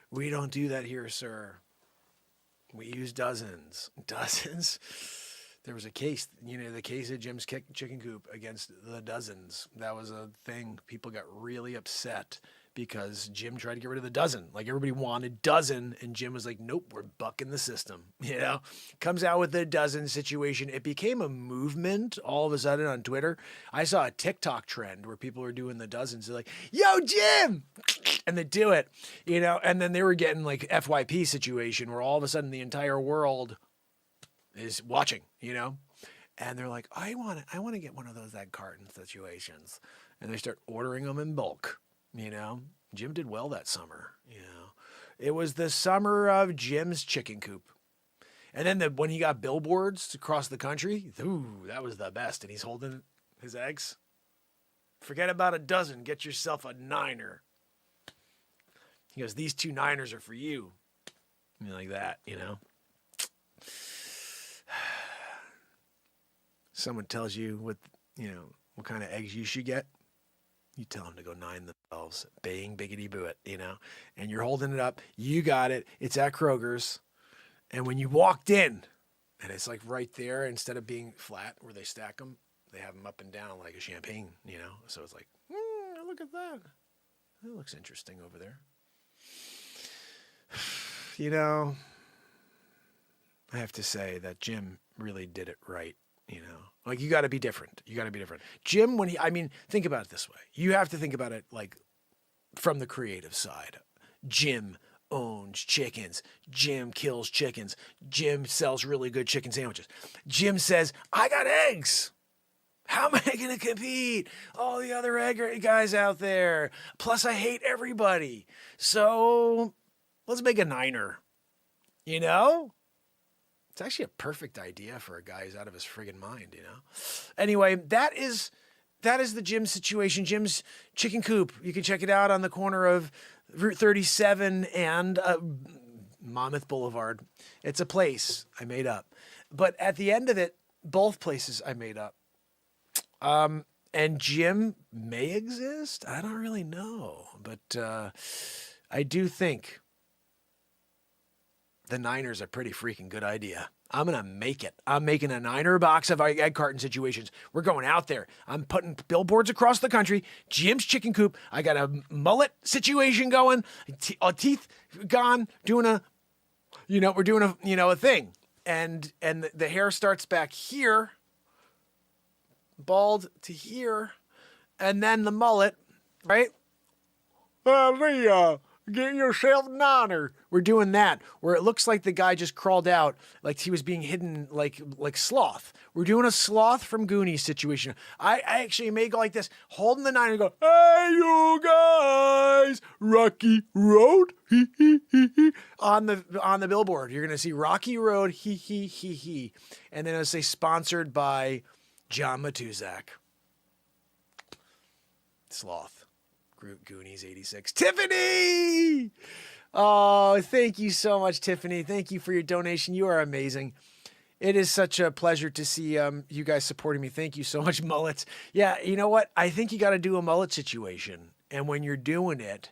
We don't do that here, sir. We use dozens. Dozens? There was a case, the case of Jim's chicken coop against the dozens. That was a thing. People got really upset because Jim tried to get rid of the dozen. Like, everybody wanted dozen, and Jim was like, nope, we're bucking the system. Comes out with the dozen situation. It became a movement all of a sudden on Twitter. I saw a TikTok trend where people were doing the dozens. They're like, yo, Jim! And they do it, and then they were getting like FYP situation where all of a sudden the entire world is watching, and they're like, I want to get one of those egg carton situations. And they start ordering them in bulk. Jim did well that summer. It was the summer of Jim's chicken coop. And then when he got billboards across the country, that was the best. And he's holding his eggs. Forget about a dozen. Get yourself a niner. He goes, these 2 niners are for you. Like that, Someone tells you what kind of eggs you should get. You tell them to go 9 themselves. Bang, biggity boo it, And you're holding it up. You got it. It's at Kroger's. And when you walked in, and it's like right there, instead of being flat where they stack them, they have them up and down like a champagne, So it's like, look at that. That looks interesting over there. I have to say that Jim really did it right. Like, you got to be different. Jim, think about it this way. You have to think about it like from the creative side. Jim owns chickens. Jim kills chickens. Jim sells really good chicken sandwiches. Jim says, I got eggs. How am I going to compete? All the other egg guys out there. Plus, I hate everybody. So let's make a niner. It's actually a perfect idea for a guy who's out of his friggin' mind, Anyway, that is the Jim situation. Jim's Chicken Coop. You can check it out on the corner of Route 37 and Monmouth Boulevard. It's a place I made up. But at the end of it, both places I made up. And Jim may exist. I don't really know. But I do think the Niner's a pretty freaking good idea. I'm going to make it. I'm making a Niner box of egg carton situations. We're going out there. I'm putting billboards across the country. Jim's Chicken Coop. I got a mullet situation going. Teeth gone. Doing we're doing a thing. And the hair starts back here. Bald to here. And then the mullet, right? Get yourself an honor. We're doing that, where it looks like the guy just crawled out, like he was being hidden like Sloth. We're doing a Sloth from Goonies situation. I actually may go like this, holding the niner and go, hey, you guys, Rocky Road, hee, hee, hee, hee. On the billboard. You're going to see Rocky Road, hee, hee, hee, hee. And then it'll say sponsored by John Matuzak. Sloth. Goonies 86. Tiffany! Oh, thank you so much, Tiffany. Thank you for your donation. You are amazing. It is such a pleasure to see you guys supporting me. Thank you so much, mullets. Yeah, you know what? I think you got to do a mullet situation. And when you're doing it,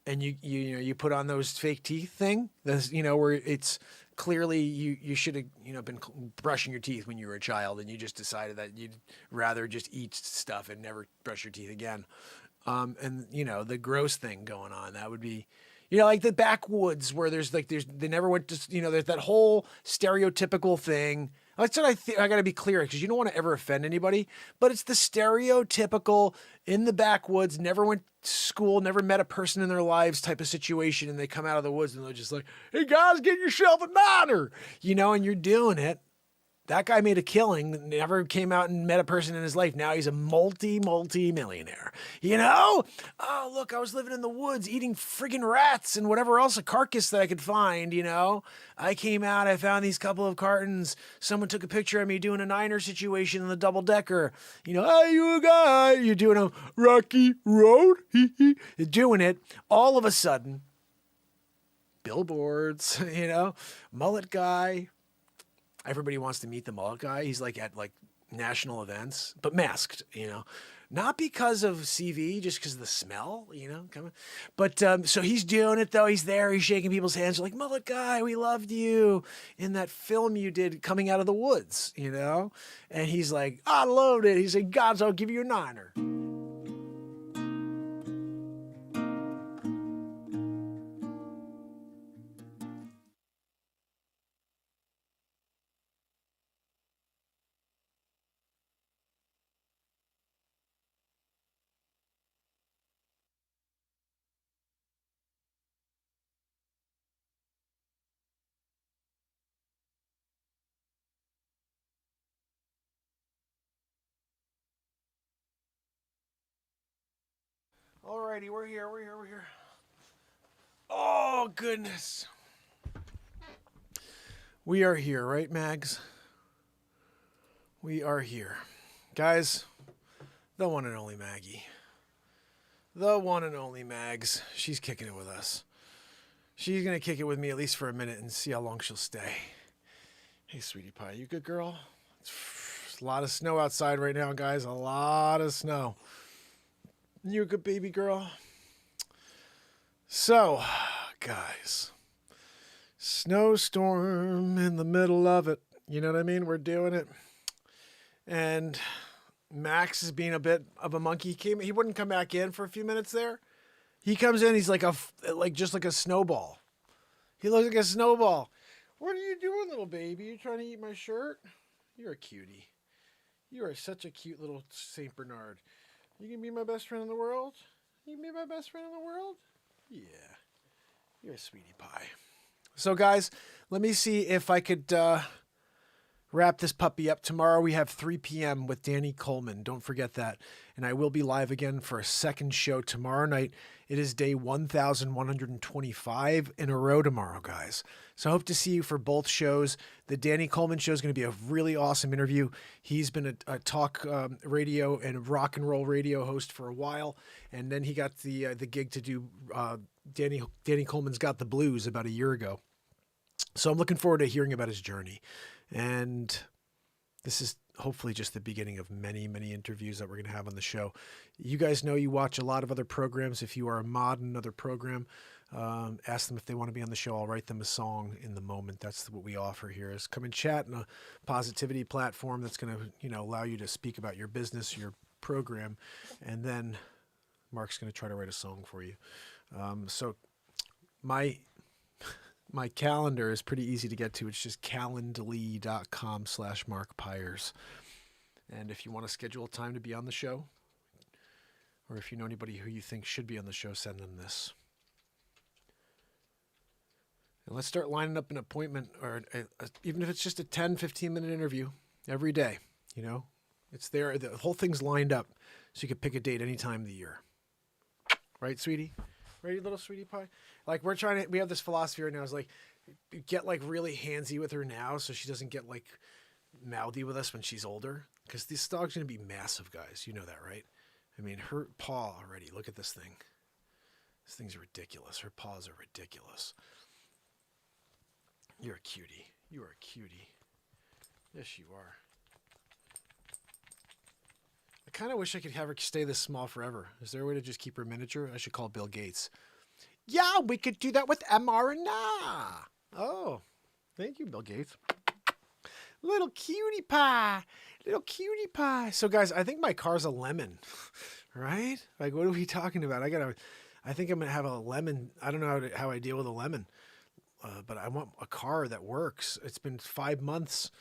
and you put on those fake teeth thing, where it's clearly you should have been brushing your teeth when you were a child, and you just decided that you'd rather just eat stuff and never brush your teeth again. And the gross thing going on, that would be, like the backwoods where they never went to, there's that whole stereotypical thing. That's what I got to be clear, because you don't want to ever offend anybody, but it's the stereotypical in the backwoods, never went to school, never met a person in their lives type of situation. And they come out of the woods and they're just like, hey guys, get yourself an honor, and you're doing it. That guy made a killing, never came out and met a person in his life. Now he's a multi-millionaire. Oh, look, I was living in the woods eating friggin' rats and whatever else, a carcass that I could find, I came out, I found these couple of cartons. Someone took a picture of me doing a Niner situation in the double-decker. Hey, you guy, you're doing a Rocky Road. You're doing it. All of a sudden, billboards, you know, mullet guy. Everybody wants to meet the mullet guy. He's like at like national events, but masked, you know, not because of CV, just because of the smell, you know, coming. But so he's doing it though. He's there. He's shaking people's hands. They're like, mullet guy, we loved you in that film you did, Coming Out of the Woods, you know. And he's like, I loved it. He said, Gods, I'll give you a niner. Alrighty, we're here. Oh, goodness. We are here, right, Mags? We are here. Guys, the one and only Maggie. The one and only Mags. She's kicking it with us. She's going to kick it with me at least for a minute and see how long she'll stay. Hey, sweetie pie, you good girl? It's a lot of snow outside right now, guys. A lot of snow. You a good baby girl? So, guys, snowstorm in the middle of it. You know what I mean? We're doing it. And Max is being a bit of a monkey. He wouldn't come back in for a few minutes there. He comes in, he's like just like a snowball. He looks like a snowball. What are you doing, little baby? You trying to eat my shirt? You're a cutie. You are such a cute little Saint Bernard. You can be my best friend in the world? You can be my best friend in the world? Yeah. You're a sweetie pie. So, guys, let me see if I could wrap this puppy up. Tomorrow we have 3 p.m. with Danny Coleman. Don't forget that. And I will be live again for a second show tomorrow night. It is day 1,125 in a row tomorrow, guys. So I hope to see you for both shows. The Danny Coleman show is going to be a really awesome interview. He's been a talk radio and rock and roll radio host for a while. And then he got the gig to do Danny Coleman's Got the Blues about a year ago. So I'm looking forward to hearing about his journey. And this is hopefully just the beginning of many, many interviews that we're going to have on the show. You guys know you watch a lot of other programs. If you are a mod in another program, ask them if they want to be on the show. I'll write them a song in the moment. That's what we offer here, is come and chat in a positivity platform that's going to, allow you to speak about your business, your program. And then Mark's going to try to write a song for you. So my calendar is pretty easy to get to. It's just calendly.com/markpires. And if you want to schedule a time to be on the show, or if you know anybody who you think should be on the show, send them this. And let's start lining up an appointment, or even if it's just a 10, 15-minute interview every day. It's there. The whole thing's lined up, so you can pick a date any time of the year. Right, sweetie? Ready, little sweetie pie? Like, we have this philosophy right now. Is like, get like really handsy with her now so she doesn't get like mouthy with us when she's older. Because this dog's going to be massive, guys. You know that, right? I mean, her paw already. Look at this thing. This thing's ridiculous. Her paws are ridiculous. You're a cutie. You are a cutie. Yes, you are. I kind of wish I could have her stay this small forever. Is there a way to just keep her miniature? I should call Bill Gates. Yeah, we could do that with mRNA. Oh, thank you, Bill Gates. Little cutie pie. Little cutie pie. So, guys, I think my car's a lemon, right? Like, what are we talking about? I think I'm going to have a lemon. I don't know how I deal with a lemon, but I want a car that works. It's been 5 months.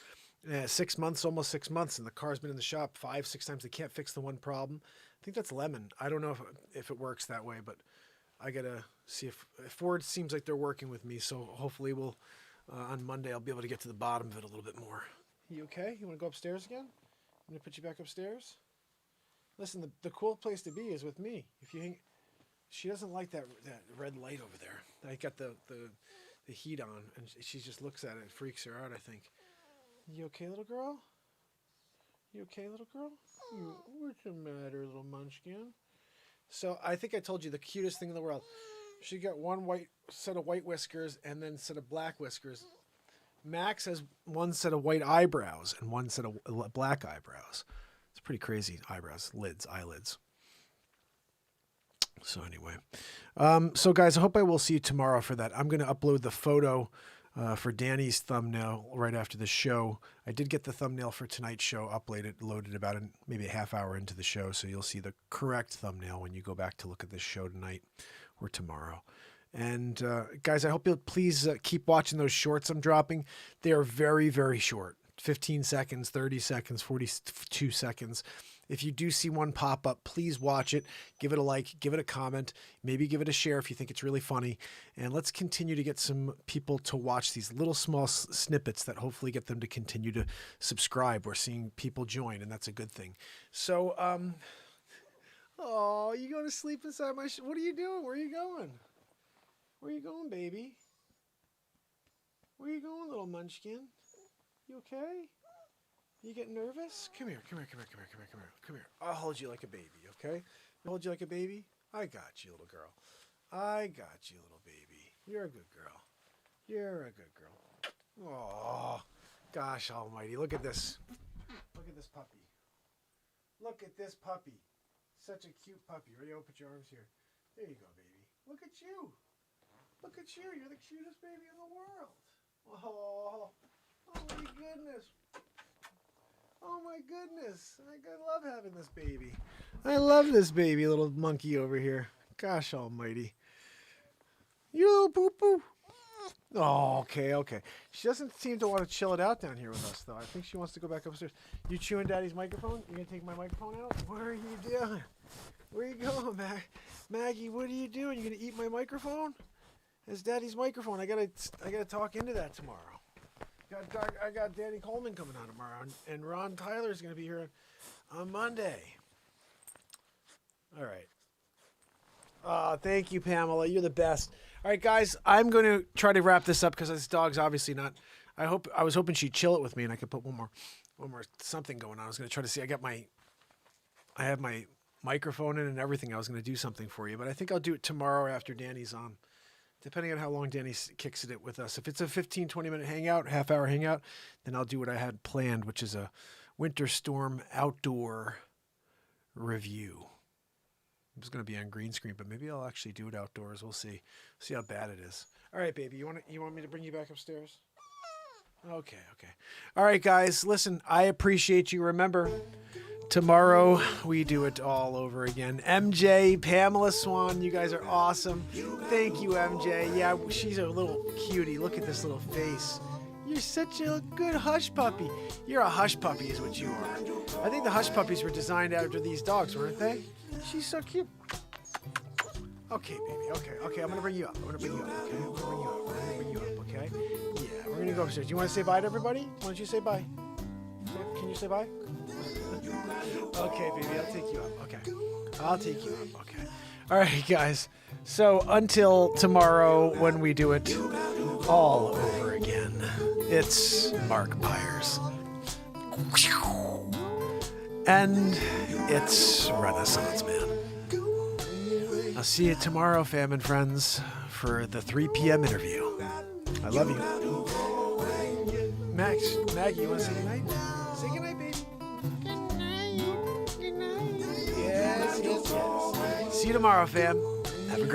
6 months, almost 6 months, and the car's been in the shop 5-6 times. They can't fix the one problem. I think that's lemon. I don't know if it works that way, but I gotta see if Ford seems like they're working with me. So hopefully we'll on Monday I'll be able to get to the bottom of it a little bit more. You okay? You want to go upstairs again? I'm gonna put you back upstairs. Listen, the cool place to be is with me. If you hang, she doesn't like that red light over there. I got the heat on, and she just looks at it. It freaks her out, I think. You okay, little girl? You okay, little girl? What's the matter, little munchkin? So I think I told you the cutest thing in the world. She got one white set of white whiskers and then set of black whiskers. Max has one set of white eyebrows and one set of black eyebrows. It's pretty crazy eyebrows, eyelids. So anyway, so guys, I hope I will see you tomorrow for that. I'm going to upload the photo for Danny's thumbnail right after the show. I did get the thumbnail for tonight's show loaded about maybe a half hour into the show, so you'll see the correct thumbnail when you go back to look at this show tonight or tomorrow. And guys, I hope you'll please keep watching those shorts I'm dropping. They are very, very short. 15 seconds, 30 seconds, 42 seconds. If you do see one pop up, please watch it. Give it a like, give it a comment, maybe give it a share if you think it's really funny. And let's continue to get some people to watch these little small snippets that hopefully get them to continue to subscribe. We're seeing people join, and that's a good thing. So, oh, you going to sleep inside my what are you doing? Where are you going? Where are you going, baby? Where are you going, little munchkin? You okay? You getting nervous? Come here. I'll hold you like a baby, okay? I'll hold you like a baby? I got you, little girl. I got you, little baby. You're a good girl. You're a good girl. Oh, gosh almighty. Look at this. Look at this puppy. Look at this puppy. Such a cute puppy. Ready to put your arms here. There you go, baby. Look at you. Look at you. You're the cutest baby in the world. Oh my goodness. Oh my goodness. I love having this baby. I love this baby little monkey over here. Gosh almighty. You little poo-poo. Oh, okay. She doesn't seem to want to chill it out down here with us, though. I think she wants to go back upstairs. You chewing Daddy's microphone? You going to take my microphone out? What are you doing? Where are you going, Maggie? What are you doing? You going to eat my microphone? It's Daddy's microphone. I gotta talk into that tomorrow. I got Danny Coleman coming on tomorrow, and Ron Tyler's going to be here on Monday. All right. Thank you, Pamela. You're the best. All right, guys, I'm going to try to wrap this up because this dog's obviously not. I was hoping she'd chill it with me, and I could put one more something going on. I was going to try to see. I have my microphone in and everything. I was going to do something for you, but I think I'll do it tomorrow after Danny's on. Depending on how long Danny kicks it with us. If it's a 15-20 minute hangout, half-hour hangout, then I'll do what I had planned, which is a winter storm outdoor review. It was going to be on green screen, but maybe I'll actually do it outdoors. We'll see. See how bad it is. All right, baby. You want me to bring you back upstairs? Okay. All right, guys. Listen, I appreciate you. Remember, tomorrow we do it all over again. MJ, Pamela Swan, you guys are awesome. Thank you, MJ. Yeah, she's a little cutie. Look at this little face. You're such a good hush puppy. You're a hush puppy is what you are. I think the hush puppies were designed after these dogs, weren't they? She's so cute. Okay, baby. Okay. I'm going to bring you up. Okay? Okay? Yeah, we're going to go upstairs. You want to say bye to everybody? Why don't you say bye? Can you say bye? Okay, baby, I'll take you up. Okay. I'll take you up. Okay. All right, guys. So until tomorrow when we do it all over again, it's Mark Pyers. And it's Renaissance Man. I'll see you tomorrow, fam and friends, for the 3 p.m. interview. I love you. Maggie, you want to say goodnight? Say goodnight, baby. Yes. See you tomorrow, fam.